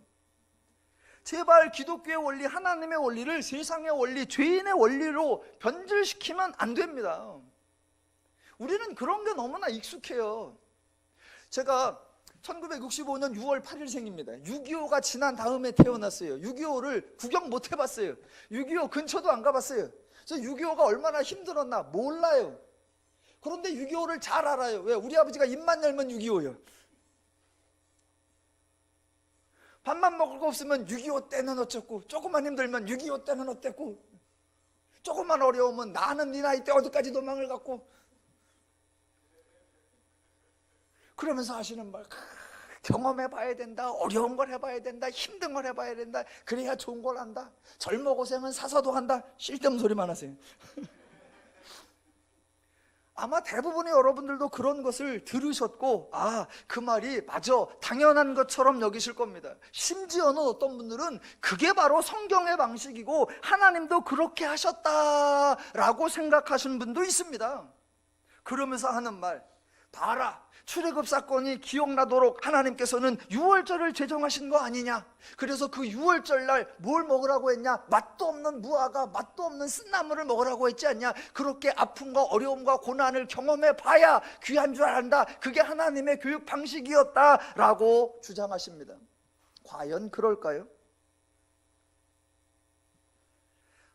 제발 기독교의 원리, 하나님의 원리를 세상의 원리, 죄인의 원리로 변질시키면 안 됩니다. 우리는 그런 게 너무나 익숙해요. 제가 1965년 6월 8일생입니다. 6.25가 지난 다음에 태어났어요. 6.25를 구경 못 해봤어요. 6.25 근처도 안 가봤어요. 저 6.25가 얼마나 힘들었나 몰라요. 그런데 6.25를 잘 알아요. 왜? 우리 아버지가 입만 열면 6.25요. 밥만 먹을 거 없으면 6.25 때는 어쩌고, 조금만 힘들면 6.25 때는 어땠고, 조금만 어려우면 나는 네 나이 때 어디까지 도망을 갔고, 그러면서 하시는 말, 경험해봐야 된다, 어려운 걸 해봐야 된다, 힘든 걸 해봐야 된다, 그래야 좋은 걸 한다, 젊어 고생은 사서도 한다. 쓸데없는 소리만 하세요. 아마 대부분의 여러분들도 그런 것을 들으셨고, 그 말이 맞아, 당연한 것처럼 여기실 겁니다. 심지어는 어떤 분들은 그게 바로 성경의 방식이고 하나님도 그렇게 하셨다라고 생각하시는 분도 있습니다. 그러면서 하는 말, 봐라, 출애굽 사건이 기억나도록 하나님께서는 유월절을 제정하신 거 아니냐, 그래서 그 유월절 날 뭘 먹으라고 했냐, 맛도 없는 무화과, 맛도 없는 쓴나물을 먹으라고 했지 않냐, 그렇게 아픔과 어려움과 고난을 경험해 봐야 귀한 줄 안다, 그게 하나님의 교육 방식이었다라고 주장하십니다. 과연 그럴까요?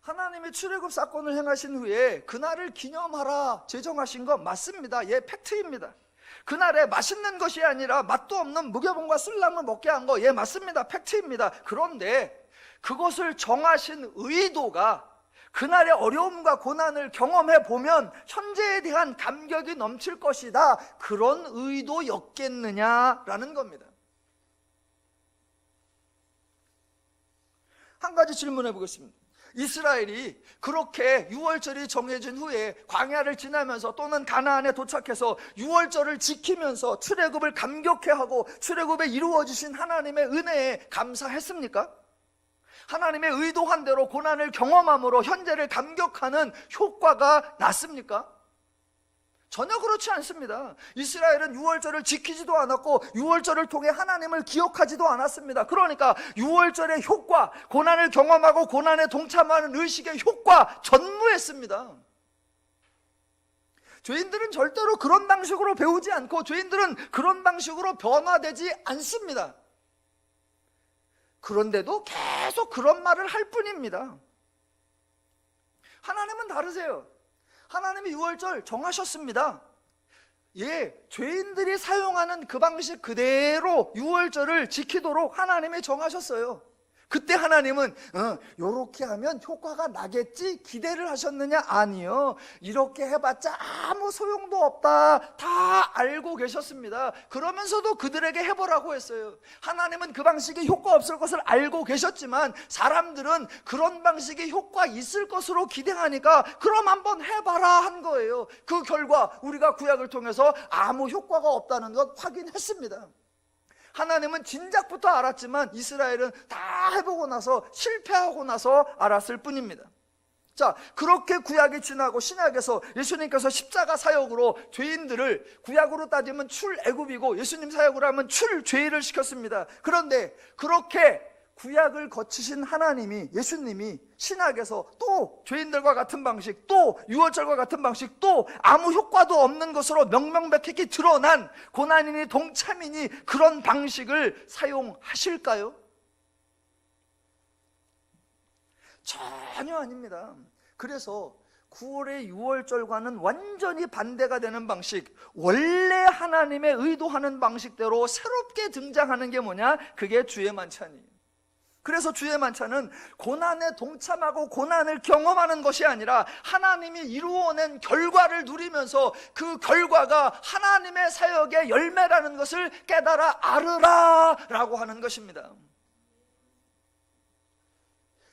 하나님이 출애굽 사건을 행하신 후에 그날을 기념하라 제정하신 거 맞습니다. 예, 팩트입니다. 그날에 맛있는 것이 아니라 맛도 없는 무교봉과 쓸나물 먹게 한 거, 예, 맞습니다. 팩트입니다. 그런데 그것을 정하신 의도가 그날의 어려움과 고난을 경험해 보면 현재에 대한 감격이 넘칠 것이다, 그런 의도였겠느냐라는 겁니다. 한 가지 질문해 보겠습니다. 이스라엘이 그렇게 유월절이 정해진 후에 광야를 지나면서 또는 가나안에 도착해서 유월절을 지키면서 출애굽을 감격해하고 출애굽에 이루어지신 하나님의 은혜에 감사했습니까? 하나님의 의도한 대로 고난을 경험함으로 현재를 감격하는 효과가 났습니까? 전혀 그렇지 않습니다. 이스라엘은 유월절을 지키지도 않았고 유월절을 통해 하나님을 기억하지도 않았습니다. 그러니까 유월절의 효과, 고난을 경험하고 고난에 동참하는 의식의 효과 전무했습니다. 죄인들은 절대로 그런 방식으로 배우지 않고 죄인들은 그런 방식으로 변화되지 않습니다. 그런데도 계속 그런 말을 할 뿐입니다. 하나님은 다르세요. 하나님이 유월절 정하셨습니다. 예, 죄인들이 사용하는 그 방식 그대로 유월절을 지키도록 하나님이 정하셨어요. 그때 하나님은 요렇게 하면 효과가 나겠지 기대를 하셨느냐? 아니요. 이렇게 해봤자 아무 소용도 없다 다 알고 계셨습니다. 그러면서도 그들에게 해보라고 했어요. 하나님은 그 방식이 효과 없을 것을 알고 계셨지만 사람들은 그런 방식이 효과 있을 것으로 기대하니까 그럼 한번 해봐라 한 거예요. 그 결과 우리가 구약을 통해서 아무 효과가 없다는 것 확인했습니다. 하나님은 진작부터 알았지만 이스라엘은 다 해보고 나서 실패하고 나서 알았을 뿐입니다. 자, 그렇게 구약이 지나고 신약에서 예수님께서 십자가 사역으로 죄인들을, 구약으로 따지면 출애굽이고 예수님 사역으로 하면 출죄를 시켰습니다. 그런데 그렇게 구약을 거치신 하나님이, 예수님이 신약에서 또 죄인들과 같은 방식, 또 유월절과 같은 방식, 또 아무 효과도 없는 것으로 명명백백히 드러난 고난이니 동참이니 그런 방식을 사용하실까요? 전혀 아닙니다. 그래서 9월의 유월절과는 완전히 반대가 되는 방식, 원래 하나님의 의도하는 방식대로 새롭게 등장하는 게 뭐냐? 그게 주의 만찬이에요. 그래서 주의 만찬은 고난에 동참하고 고난을 경험하는 것이 아니라 하나님이 이루어낸 결과를 누리면서 그 결과가 하나님의 사역의 열매라는 것을 깨달아 알으라 라고 하는 것입니다.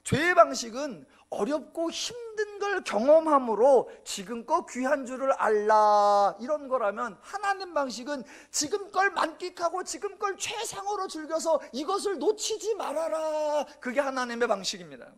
죄의 방식은 어렵고 힘든 걸 경험함으로 지금껏 귀한 줄을 알라 이런 거라면, 하나님 방식은 지금 걸 만끽하고 지금 걸 최상으로 즐겨서 이것을 놓치지 말아라, 그게 하나님의 방식입니다.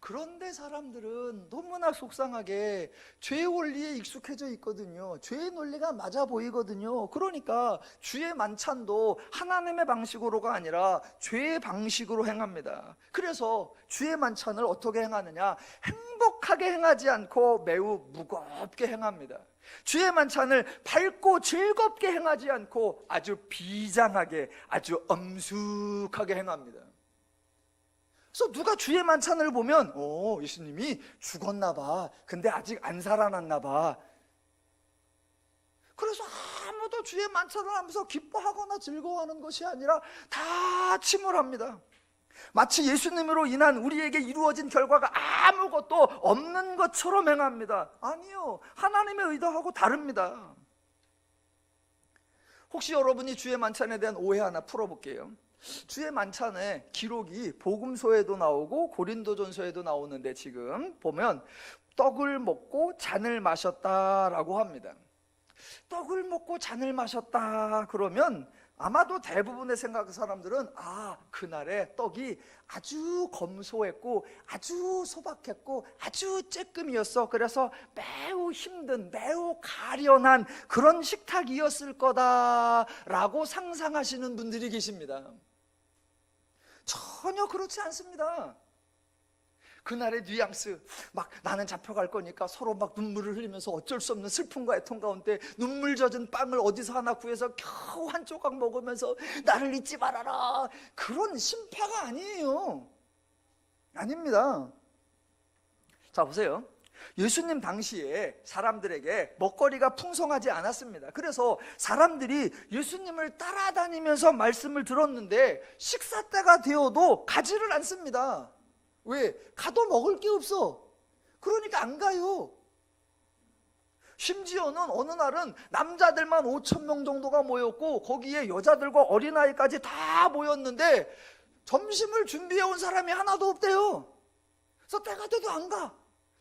그런데 사람들은 너무나 속상하게 죄의 원리에 익숙해져 있거든요. 죄의 논리가 맞아 보이거든요. 그러니까 주의 만찬도 하나님의 방식으로가 아니라 죄의 방식으로 행합니다. 그래서 주의 만찬을 어떻게 행하느냐? 행복하게 행하지 않고 매우 무겁게 행합니다. 주의 만찬을 밝고 즐겁게 행하지 않고 아주 비장하게, 아주 엄숙하게 행합니다. 그래서 누가 주의 만찬을 보면 예수님이 죽었나 봐, 근데 아직 안 살아났나 봐. 그래서 아무도 주의 만찬을 하면서 기뻐하거나 즐거워하는 것이 아니라 다 침울합니다. 마치 예수님으로 인한 우리에게 이루어진 결과가 아무것도 없는 것처럼 행합니다. 아니요, 하나님의 의도하고 다릅니다. 혹시 여러분이 주의 만찬에 대한 오해 하나 풀어볼게요. 주의 만찬의 기록이 복음서에도 나오고 고린도전서에도 나오는데, 지금 보면 떡을 먹고 잔을 마셨다라고 합니다. 떡을 먹고 잔을 마셨다 그러면 아마도 대부분의 사람들은 그날의 떡이 아주 검소했고 아주 소박했고 아주 쬐끔이었어, 그래서 매우 힘든, 매우 가련한 그런 식탁이었을 거다라고 상상하시는 분들이 계십니다. 전혀 그렇지 않습니다. 그날의 뉘앙스, 막 나는 잡혀갈 거니까 서로 막 눈물을 흘리면서 어쩔 수 없는 슬픔과 애통 가운데 눈물 젖은 빵을 어디서 하나 구해서 겨우 한 조각 먹으면서 나를 잊지 말아라, 그런 심파가 아니에요. 아닙니다. 자, 보세요. 예수님 당시에 사람들에게 먹거리가 풍성하지 않았습니다. 그래서 사람들이 예수님을 따라다니면서 말씀을 들었는데 식사 때가 되어도 가지를 않습니다. 왜? 가도 먹을 게 없어. 그러니까 안 가요. 심지어는 어느 날은 남자들만 5,000명 정도가 모였고 거기에 여자들과 어린아이까지 다 모였는데 점심을 준비해 온 사람이 하나도 없대요. 그래서 때가 돼도 안 가.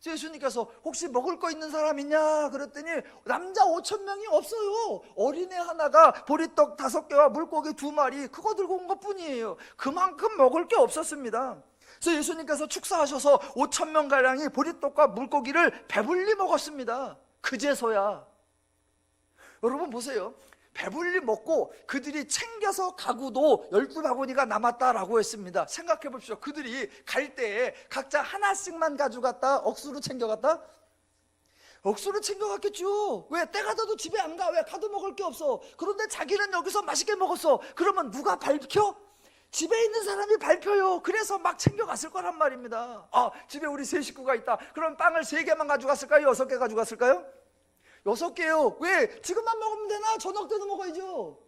예수님께서 혹시 먹을 거 있는 사람 있냐 그랬더니 남자 5,000명이 없어요. 어린애 하나가 보리떡 5개와 물고기 2마리 그거 들고 온 것뿐이에요. 그만큼 먹을 게 없었습니다. 그래서 예수님께서 축사하셔서 5,000명가량이 보리떡과 물고기를 배불리 먹었습니다. 그제서야. 여러분 보세요. 배불리 먹고 그들이 챙겨서 가구도 12바구니가 남았다라고 했습니다. 생각해 봅시다. 그들이 갈 때에 각자 하나씩만 가져갔다? 억수로 챙겨갔다? 억수로 챙겨갔겠죠. 왜? 때가 돼도 집에 안 가. 왜? 가도 먹을 게 없어. 그런데 자기는 여기서 맛있게 먹었어. 그러면 누가 밝혀? 집에 있는 사람이 밝혀요. 그래서 막 챙겨갔을 거란 말입니다. 집에 우리 3식구가 있다. 그럼 빵을 3개만 가져갔을까요? 6개 가져갔을까요? 6개요. 왜? 지금만 먹으면 되나? 저녁 때도 먹어야죠.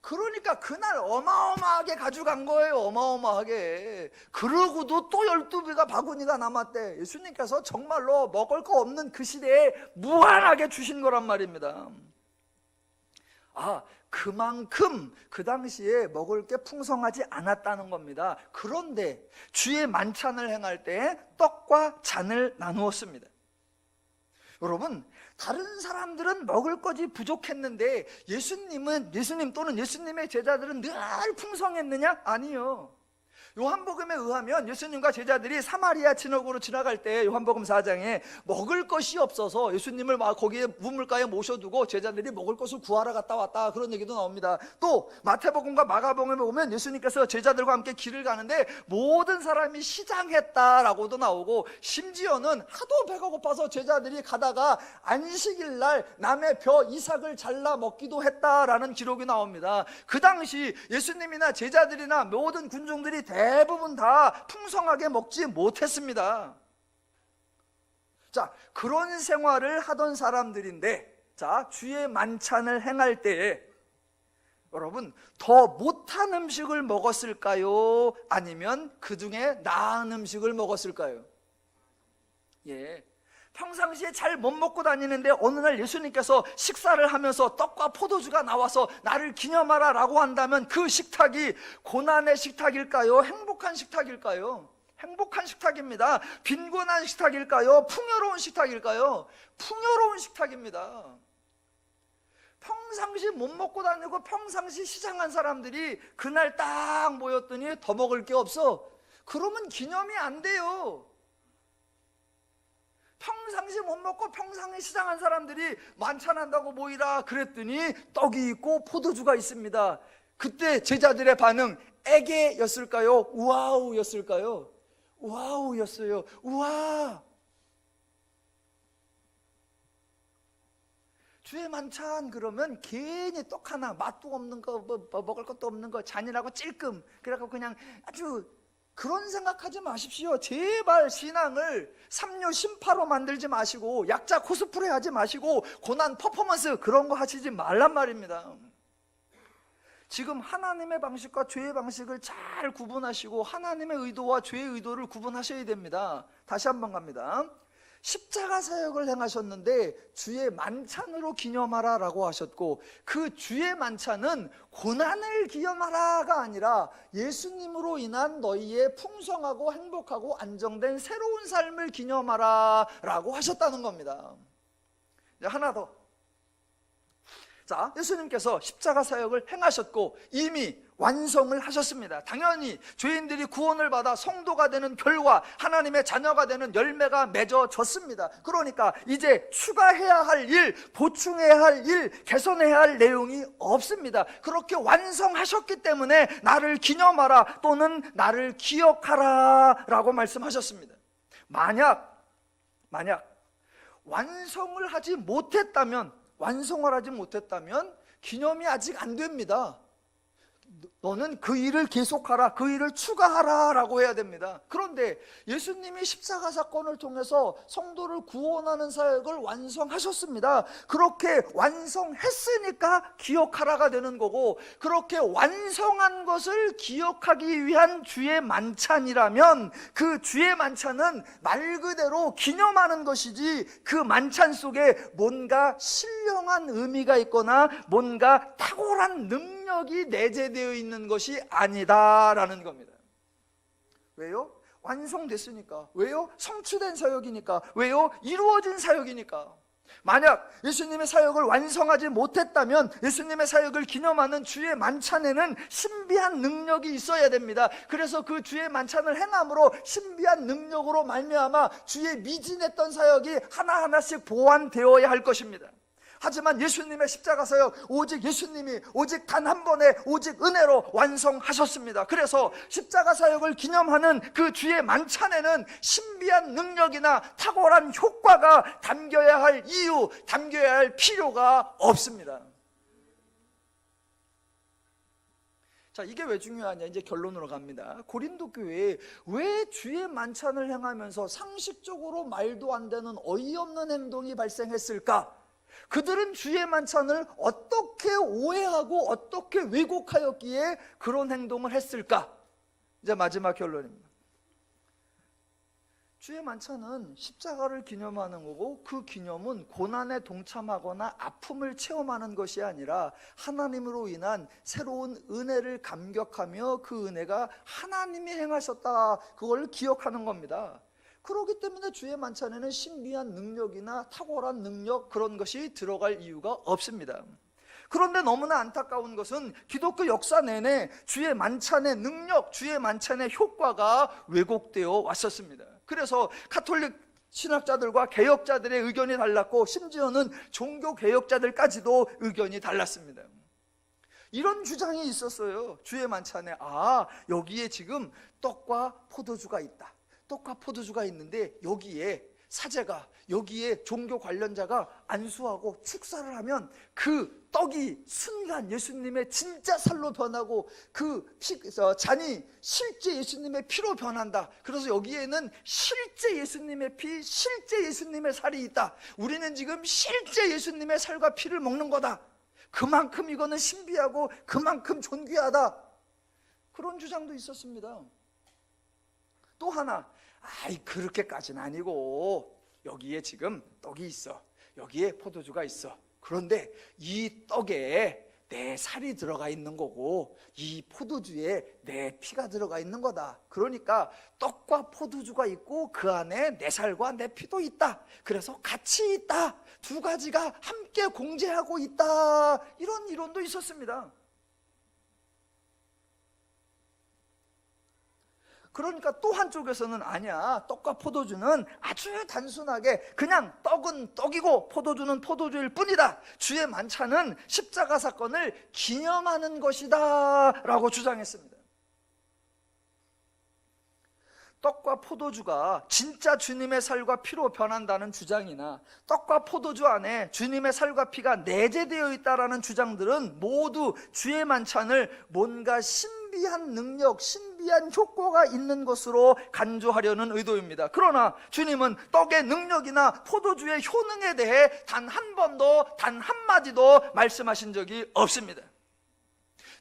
그러니까 그날 어마어마하게 가져간 거예요. 어마어마하게. 그러고도 또 12배가 바구니가 남았대. 예수님께서 정말로 먹을 거 없는 그 시대에 무한하게 주신 거란 말입니다. 그만큼 그 당시에 먹을 게 풍성하지 않았다는 겁니다. 그런데 주의 만찬을 행할 때 떡과 잔을 나누었습니다. 여러분, 다른 사람들은 먹을 것이 부족했는데 예수님 또는 예수님의 제자들은 늘 풍성했느냐? 아니요. 요한복음에 의하면 예수님과 제자들이 사마리아 진역으로 지나갈 때 요한복음 4장에 먹을 것이 없어서 예수님을 거기에 우물가에 모셔두고 제자들이 먹을 것을 구하러 갔다 왔다, 그런 얘기도 나옵니다. 또 마태복음과 마가복음에 보면 예수님께서 제자들과 함께 길을 가는데 모든 사람이 시장했다라고도 나오고, 심지어는 하도 배가 고파서 제자들이 가다가 안식일날 남의 벼 이삭을 잘라 먹기도 했다라는 기록이 나옵니다. 그 당시 예수님이나 제자들이나 모든 군중들이 대부분 다 풍성하게 먹지 못했습니다. 자, 그런 생활을 하던 사람들인데, 자, 주의 만찬을 행할 때에 여러분 더 못한 음식을 먹었을까요? 아니면 그 중에 나은 음식을 먹었을까요? 평상시에 잘 못 먹고 다니는데 어느 날 예수님께서 식사를 하면서 떡과 포도주가 나와서 나를 기념하라 라고 한다면 그 식탁이 고난의 식탁일까요? 행복한 식탁일까요? 행복한 식탁입니다. 빈곤한 식탁일까요? 풍요로운 식탁일까요? 풍요로운 식탁입니다. 평상시 못 먹고 다니고 평상시 시장한 사람들이 그날 딱 모였더니 더 먹을 게 없어. 그러면 기념이 안 돼요. 평상시 못 먹고 평상시 시장한 사람들이 만찬한다고 모이라 그랬더니 떡이 있고 포도주가 있습니다. 그때 제자들의 반응 에게였을까요? 우와우였을까요? 우와우였어요. 우와! 주의 만찬 그러면 괜히 떡 하나, 맛도 없는 거, 먹을 것도 없는 거, 잔인하고 찔끔, 그래갖고 그냥 아주 그런 생각하지 마십시오. 제발 신앙을 삼류 심파로 만들지 마시고, 약자 코스프레 하지 마시고, 고난 퍼포먼스 그런 거 하시지 말란 말입니다. 지금 하나님의 방식과 죄의 방식을 잘 구분하시고 하나님의 의도와 죄의 의도를 구분하셔야 됩니다. 다시 한번 갑니다. 십자가 사역을 행하셨는데 주의 만찬으로 기념하라 라고 하셨고, 그 주의 만찬은 고난을 기념하라가 아니라 예수님으로 인한 너희의 풍성하고 행복하고 안정된 새로운 삶을 기념하라 라고 하셨다는 겁니다. 이제 하나 더. 자, 예수님께서 십자가 사역을 행하셨고 이미 완성을 하셨습니다. 당연히 죄인들이 구원을 받아 성도가 되는 결과, 하나님의 자녀가 되는 열매가 맺어졌습니다. 그러니까 이제 추가해야 할 일, 보충해야 할 일, 개선해야 할 내용이 없습니다. 그렇게 완성하셨기 때문에 나를 기념하라 또는 나를 기억하라 라고 말씀하셨습니다. 만약 완성을 하지 못했다면 기념이 아직 안 됩니다. 너는 그 일을 계속하라, 그 일을 추가하라 라고 해야 됩니다. 그런데 예수님이 십자가 사건을 통해서 성도를 구원하는 사역을 완성하셨습니다. 그렇게 완성했으니까 기억하라가 되는 거고, 그렇게 완성한 것을 기억하기 위한 주의 만찬이라면 그 주의 만찬은 말 그대로 기념하는 것이지, 그 만찬 속에 뭔가 신령한 의미가 있거나 뭔가 탁월한 능력이 내재되어 있는 것이 아니다라는 겁니다. 왜요? 완성됐으니까. 왜요? 성취된 사역이니까. 왜요? 이루어진 사역이니까. 만약 예수님의 사역을 완성하지 못했다면 예수님의 사역을 기념하는 주의 만찬에는 신비한 능력이 있어야 됩니다. 그래서 그 주의 만찬을 행함으로 신비한 능력으로 말미암아 주의 미진했던 사역이 하나하나씩 보완되어야 할 것입니다. 하지만 예수님의 십자가 사역, 오직 예수님이 오직 단 한 번에 오직 은혜로 완성하셨습니다. 그래서 십자가 사역을 기념하는 그 주의 만찬에는 신비한 능력이나 탁월한 효과가 담겨야 할 이유, 담겨야 할 필요가 없습니다. 자, 이게 왜 중요하냐? 이제 결론으로 갑니다. 고린도 교회에 왜 주의 만찬을 행하면서 상식적으로 말도 안 되는 어이없는 행동이 발생했을까? 그들은 주의 만찬을 어떻게 오해하고 어떻게 왜곡하였기에 그런 행동을 했을까? 이제 마지막 결론입니다. 주의 만찬은 십자가를 기념하는 거고, 그 기념은 고난에 동참하거나 아픔을 체험하는 것이 아니라 하나님으로 인한 새로운 은혜를 감격하며 그 은혜가 하나님이 행하셨다, 그걸 기억하는 겁니다. 그렇기 때문에 주의 만찬에는 신비한 능력이나 탁월한 능력, 그런 것이 들어갈 이유가 없습니다. 그런데 너무나 안타까운 것은 기독교 역사 내내 주의 만찬의 능력, 주의 만찬의 효과가 왜곡되어 왔었습니다. 그래서 가톨릭 신학자들과 개혁자들의 의견이 달랐고, 심지어는 종교 개혁자들까지도 의견이 달랐습니다. 이런 주장이 있었어요. 주의 만찬에 여기에 지금 떡과 포도주가 있다. 떡과 포도주가 있는데 여기에 사제가, 여기에 종교 관련자가 안수하고 축사를 하면 그 떡이 순간 예수님의 진짜 살로 변하고 그 잔이 실제 예수님의 피로 변한다. 그래서 여기에는 실제 예수님의 피, 실제 예수님의 살이 있다. 우리는 지금 실제 예수님의 살과 피를 먹는 거다. 그만큼 이거는 신비하고 그만큼 존귀하다. 그런 주장도 있었습니다. 또 하나, 그렇게까지는 아니고 여기에 지금 떡이 있어, 여기에 포도주가 있어. 그런데 이 떡에 내 살이 들어가 있는 거고 이 포도주에 내 피가 들어가 있는 거다. 그러니까 떡과 포도주가 있고 그 안에 내 살과 내 피도 있다. 그래서 같이 있다. 두 가지가 함께 공존하고 있다. 이런 이론도 있었습니다. 그러니까 또 한쪽에서는 아니야, 떡과 포도주는 아주 단순하게 그냥 떡은 떡이고 포도주는 포도주일 뿐이다. 주의 만찬은 십자가 사건을 기념하는 것이다 라고 주장했습니다. 떡과 포도주가 진짜 주님의 살과 피로 변한다는 주장이나 떡과 포도주 안에 주님의 살과 피가 내재되어 있다는 주장들은 모두 주의 만찬을 뭔가 신비한 능력, 신비한 효과가 있는 것으로 간주하려는 의도입니다. 그러나 주님은 떡의 능력이나 포도주의 효능에 대해 단 한 번도, 단 한마디도 말씀하신 적이 없습니다.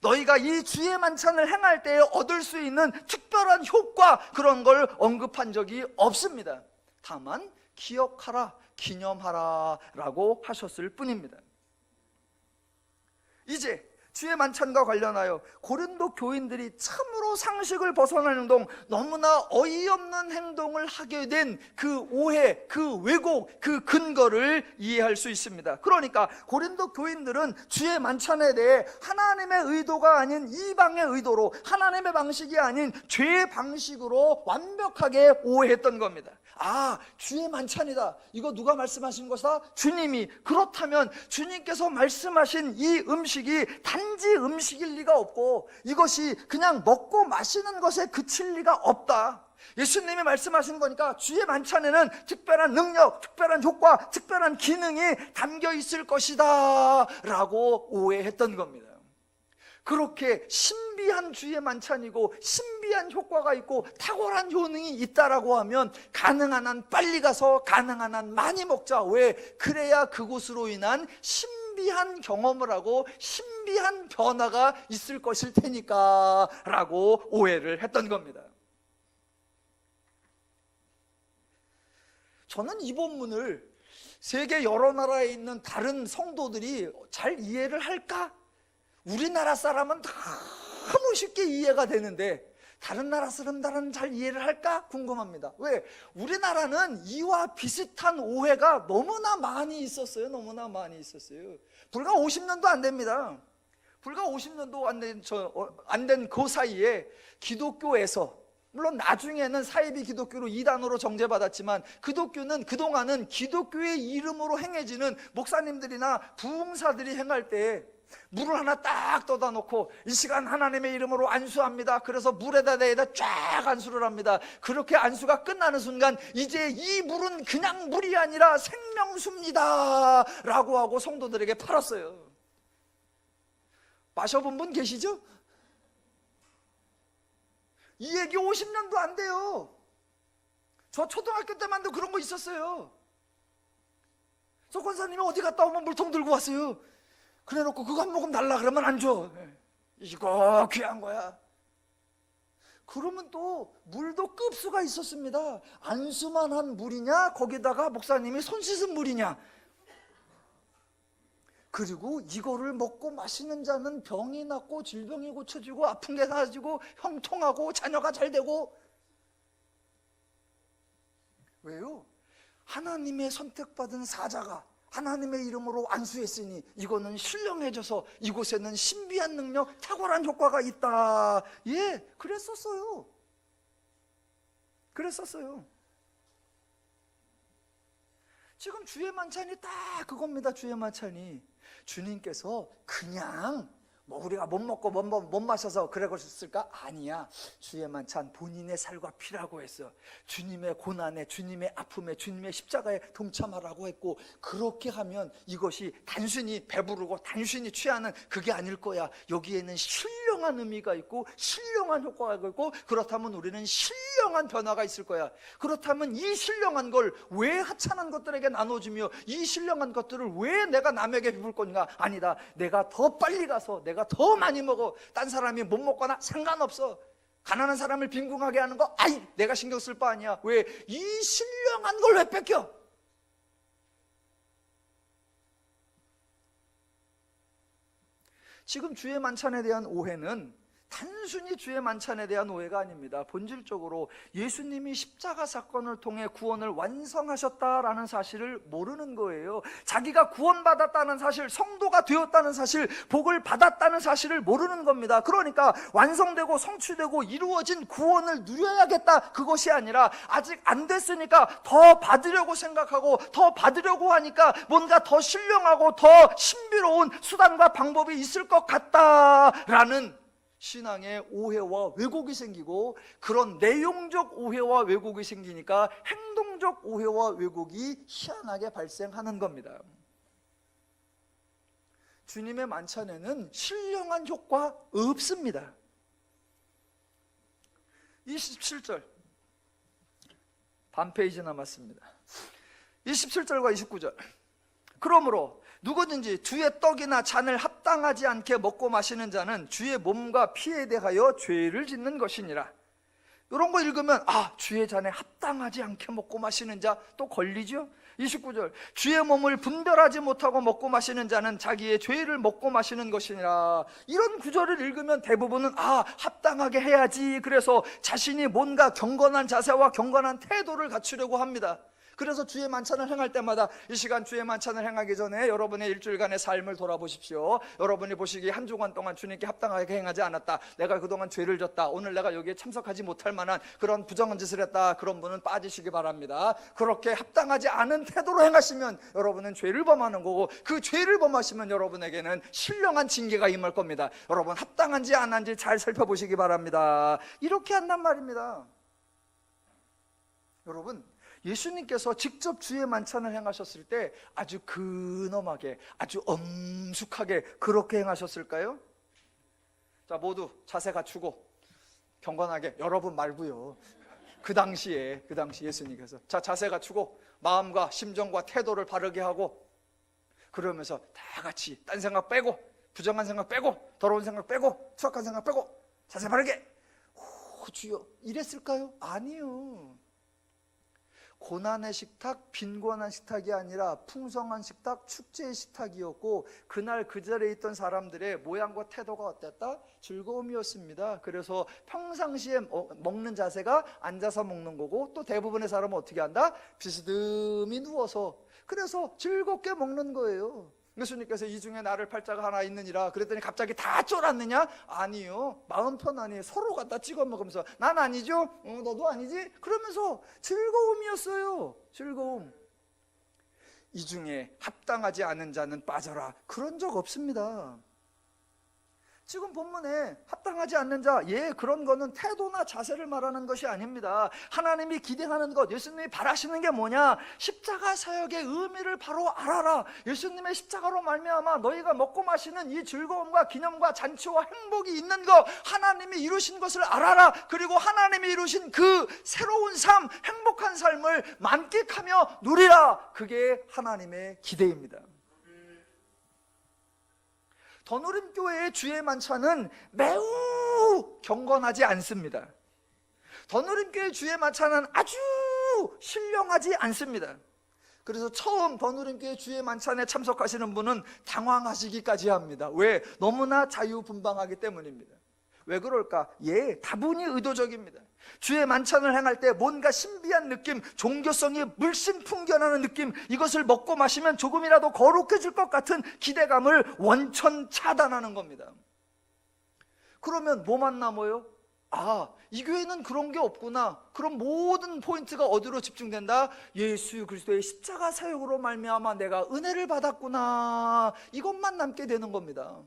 너희가 이 주의 만찬을 행할 때에 얻을 수 있는 특별한 효과, 그런 걸 언급한 적이 없습니다. 다만 기억하라, 기념하라 라고 하셨을 뿐입니다. 이제 주의 만찬과 관련하여 고린도 교인들이 참으로 상식을 벗어난 행동, 너무나 어이없는 행동을 하게 된 그 오해, 그 왜곡, 그 근거를 이해할 수 있습니다. 그러니까 고린도 교인들은 주의 만찬에 대해 하나님의 의도가 아닌 이방의 의도로, 하나님의 방식이 아닌 죄의 방식으로 완벽하게 오해했던 겁니다. 주의 만찬이다, 이거 누가 말씀하신 것이다? 주님이. 그렇다면 주님께서 말씀하신 이 음식이 단지 음식일 리가 없고 이것이 그냥 먹고 마시는 것에 그칠 리가 없다. 예수님이 말씀하신 거니까 주의 만찬에는 특별한 능력, 특별한 효과, 특별한 기능이 담겨 있을 것이다 라고 오해했던 겁니다. 그렇게 신비한 주의 만찬이고 신비한 효과가 있고 탁월한 효능이 있다라고 하면 가능한 한 빨리 가서 가능한 한 많이 먹자. 왜? 그래야 그곳으로 인한 신비한 경험을 하고 신비한 변화가 있을 것일 테니까 라고 오해를 했던 겁니다. 저는 이 본문을 세계 여러 나라에 있는 다른 성도들이 잘 이해를 할까? 우리나라 사람은 너무 쉽게 이해가 되는데 다른 나라 사람들은 잘 이해를 할까 궁금합니다. 왜? 우리나라는 이와 비슷한 오해가 너무나 많이 있었어요. 너무나 많이 있었어요. 불과 50년도 안 됩니다. 불과 50년도 안 된 그 사이에 기독교에서, 물론 나중에는 사이비 기독교로 이단으로 정죄받았지만 기독교는 그동안은 기독교의 이름으로 행해지는 목사님들이나 부흥사들이 행할 때 물을 하나 딱 떠다 놓고 이 시간 하나님의 이름으로 안수합니다. 그래서 물에다 대에다 쫙 안수를 합니다. 그렇게 안수가 끝나는 순간 이제 이 물은 그냥 물이 아니라 생명수입니다 라고 하고 성도들에게 팔았어요. 마셔본 분 계시죠? 이 얘기 50년도 안 돼요. 저 초등학교 때만도 그런 거 있었어요. 석 권사님이 어디 갔다 오면 물통 들고 왔어요. 그래놓고 그거 한 모금 달라 그러면 안 줘. 이거 귀한 거야. 그러면 또 물도 급수가 있었습니다. 안수만 한 물이냐, 거기다가 목사님이 손 씻은 물이냐. 그리고 이거를 먹고 마시는 자는 병이 낫고 질병이 고쳐지고 아픈 게 나아지고 형통하고 자녀가 잘 되고. 왜요? 하나님의 선택받은 사자가, 하나님의 이름으로 안수했으니 이거는 신령해져서 이곳에는 신비한 능력, 탁월한 효과가 있다. 예, 그랬었어요. 지금 주의 만찬이 딱 그겁니다. 주의 만찬이 주님께서 그냥 우리가 못 먹고 못 마셔서 그랬을까? 아니야. 주의 만찬 본인의 살과 피라고 했어. 주님의 고난에, 주님의 아픔에, 주님의 십자가에 동참하라고 했고, 그렇게 하면 이것이 단순히 배부르고 단순히 취하는 그게 아닐 거야. 여기에는 신령한 의미가 있고 신령한 효과가 있고, 그렇다면 우리는 신령한 변화가 있을 거야. 그렇다면 이 신령한 걸 왜 하찮은 것들에게 나눠주며 이 신령한 것들을 왜 내가 남에게 베풀 건가? 아니다. 내가 더 빨리 가서 내가 더 많이 먹어. 딴 사람이 못 먹거나 상관없어. 가난한 사람을 빈궁하게 하는 거 내가 신경 쓸 바 아니야. 왜? 이 신령한 걸 왜 뺏겨? 지금 주의 만찬에 대한 오해는 단순히 주의 만찬에 대한 오해가 아닙니다. 본질적으로 예수님이 십자가 사건을 통해 구원을 완성하셨다라는 사실을 모르는 거예요. 자기가 구원받았다는 사실, 성도가 되었다는 사실, 복을 받았다는 사실을 모르는 겁니다. 그러니까 완성되고 성취되고 이루어진 구원을 누려야겠다, 그것이 아니라 아직 안 됐으니까 더 받으려고 생각하고, 더 받으려고 하니까 뭔가 더 신령하고 더 신비로운 수단과 방법이 있을 것 같다라는 신앙의 오해와 왜곡이 생기고, 그런 내용적 오해와 왜곡이 생기니까 행동적 오해와 왜곡이 희한하게 발생하는 겁니다. 주님의 만찬에는 신령한 효과 없습니다. 27절, 반 페이지 남았습니다. 27절과 29절. 그러므로 누구든지 주의 떡이나 잔을 합당하지 않게 먹고 마시는 자는 주의 몸과 피에 대하여 죄를 짓는 것이니라. 이런 거 읽으면 주의 잔에 합당하지 않게 먹고 마시는 자 또 걸리죠. 29절, 주의 몸을 분별하지 못하고 먹고 마시는 자는 자기의 죄를 먹고 마시는 것이니라. 이런 구절을 읽으면 대부분은 합당하게 해야지, 그래서 자신이 뭔가 경건한 자세와 경건한 태도를 갖추려고 합니다. 그래서 주의 만찬을 행할 때마다 이 시간 주의 만찬을 행하기 전에 여러분의 일주일간의 삶을 돌아보십시오. 여러분이 보시기에 한 주간 동안 주님께 합당하게 행하지 않았다, 내가 그동안 죄를 졌다, 오늘 내가 여기에 참석하지 못할 만한 그런 부정한 짓을 했다, 그런 분은 빠지시기 바랍니다. 그렇게 합당하지 않은 태도로 행하시면 여러분은 죄를 범하는 거고, 그 죄를 범하시면 여러분에게는 신령한 징계가 임할 겁니다. 여러분 합당한지 안 한지 잘 살펴보시기 바랍니다. 이렇게 한단 말입니다. 여러분, 예수님께서 직접 주의 만찬을 행하셨을 때 아주 근엄하게, 아주 엄숙하게 그렇게 행하셨을까요? 자, 모두 자세 갖추고 경건하게, 여러분 말고요, 그 당시 예수님께서 자세 갖추고 마음과 심정과 태도를 바르게 하고, 그러면서 다 같이 딴 생각 빼고, 부정한 생각 빼고, 더러운 생각 빼고, 추악한 생각 빼고, 자세 바르게, 주여, 이랬을까요? 아니요. 고난의 식탁, 빈곤한 식탁이 아니라 풍성한 식탁, 축제의 식탁이었고, 그날 그 자리에 있던 사람들의 모양과 태도가 어땠다? 즐거움이었습니다. 그래서 평상시에 먹는 자세가 앉아서 먹는 거고, 또 대부분의 사람은 어떻게 한다? 비스듬히 누워서, 그래서 즐겁게 먹는 거예요. 예수님께서 이 중에 나를 팔자가 하나 있느니라 그랬더니 갑자기 다 쫄았느냐? 아니요. 마음 편안히 서로 갖다 찍어 먹으면서 난 아니죠? 너도 아니지? 그러면서 즐거움이었어요. 즐거움. 이 중에 합당하지 않은 자는 빠져라, 그런 적 없습니다. 지금 본문에 합당하지 않는 자, 그런 거는 태도나 자세를 말하는 것이 아닙니다. 하나님이 기대하는 것, 예수님이 바라시는 게 뭐냐? 십자가 사역의 의미를 바로 알아라. 예수님의 십자가로 말미암아 너희가 먹고 마시는 이 즐거움과 기념과 잔치와 행복이 있는 것, 하나님이 이루신 것을 알아라. 그리고 하나님이 이루신 그 새로운 삶, 행복한 삶을 만끽하며 누리라. 그게 하나님의 기대입니다. 더누림교회의 주의 만찬은 매우 경건하지 않습니다. 더누림교회의 주의 만찬은 아주 신령하지 않습니다. 그래서 처음 더누림교회 주의 만찬에 참석하시는 분은 당황하시기까지 합니다. 왜? 너무나 자유분방하기 때문입니다. 왜 그럴까? 다분히 의도적입니다. 주의 만찬을 행할 때 뭔가 신비한 느낌, 종교성이 물씬 풍겨나는 느낌, 이것을 먹고 마시면 조금이라도 거룩해질 것 같은 기대감을 원천 차단하는 겁니다. 그러면 뭐만 남아요? 이 교회는 그런 게 없구나. 그럼 모든 포인트가 어디로 집중된다? 예수 그리스도의 십자가 사역으로 말미암아 내가 은혜를 받았구나. 이것만 남게 되는 겁니다.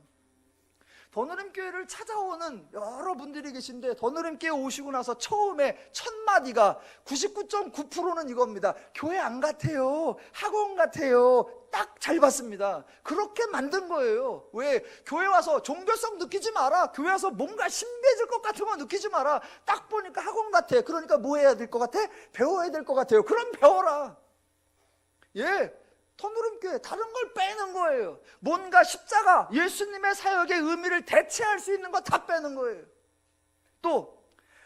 더누림교회를 찾아오는 여러분들이 계신데, 더누림교회 오시고 나서 처음에 첫 마디가 99.9%는 이겁니다. 교회 안 같아요. 학원 같아요. 딱 잘 봤습니다. 그렇게 만든 거예요. 왜? 교회 와서 종교성 느끼지 마라. 교회 와서 뭔가 신비해질 것 같은 거 느끼지 마라. 딱 보니까 학원 같아. 그러니까 뭐 해야 될 것 같아? 배워야 될 것 같아요. 그럼 배워라. 더누림교회 다른 걸 빼는 거예요. 뭔가 십자가, 예수님의 사역의 의미를 대체할 수 있는 거 다 빼는 거예요. 또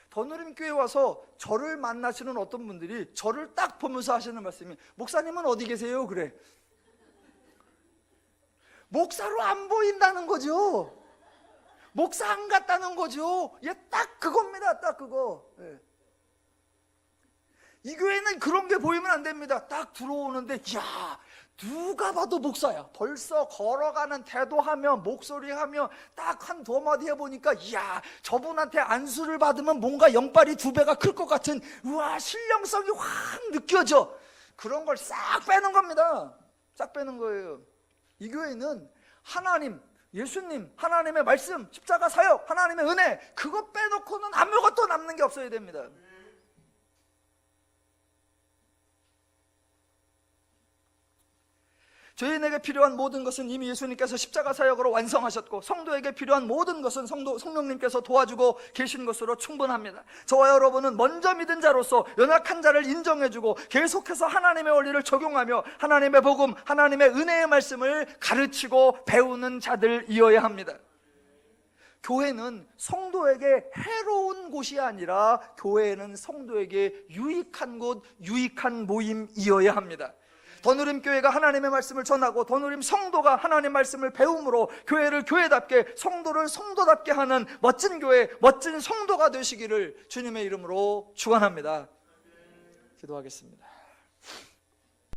더누림교회 와서 저를 만나시는 어떤 분들이 저를 딱 보면서 하시는 말씀이, 목사님은 어디 계세요? 그래. 목사로 안 보인다는 거죠. 목사 안 같다는 거죠. 딱 그겁니다. 딱 그거. 이 교회는 그런 게 보이면 안 됩니다. 딱 들어오는데 누가 봐도 목사야. 벌써 걸어가는 태도하며 목소리하며 딱 한 두 마디 해보니까 저분한테 안수를 받으면 뭔가 영빨이 2배가 클 것 같은 신령성이 확 느껴져. 그런 걸 싹 빼는 겁니다. 싹 빼는 거예요. 이 교회는 하나님, 예수님, 하나님의 말씀, 십자가 사역, 하나님의 은혜, 그거 빼놓고는 아무것도 남는 게 없어야 됩니다. 저희에게 필요한 모든 것은 이미 예수님께서 십자가 사역으로 완성하셨고, 성도에게 필요한 모든 것은 성령님께서 도와주고 계신 것으로 충분합니다. 저와 여러분은 먼저 믿은 자로서 연약한 자를 인정해주고 계속해서 하나님의 원리를 적용하며 하나님의 복음, 하나님의 은혜의 말씀을 가르치고 배우는 자들이어야 합니다. 교회는 성도에게 해로운 곳이 아니라 교회는 성도에게 유익한 곳, 유익한 모임이어야 합니다. 더누림교회가 하나님의 말씀을 전하고 더누림 성도가 하나님의 말씀을 배움으로 교회를 교회답게, 성도를 성도답게 하는 멋진 교회, 멋진 성도가 되시기를 주님의 이름으로 축원합니다. 기도하겠습니다.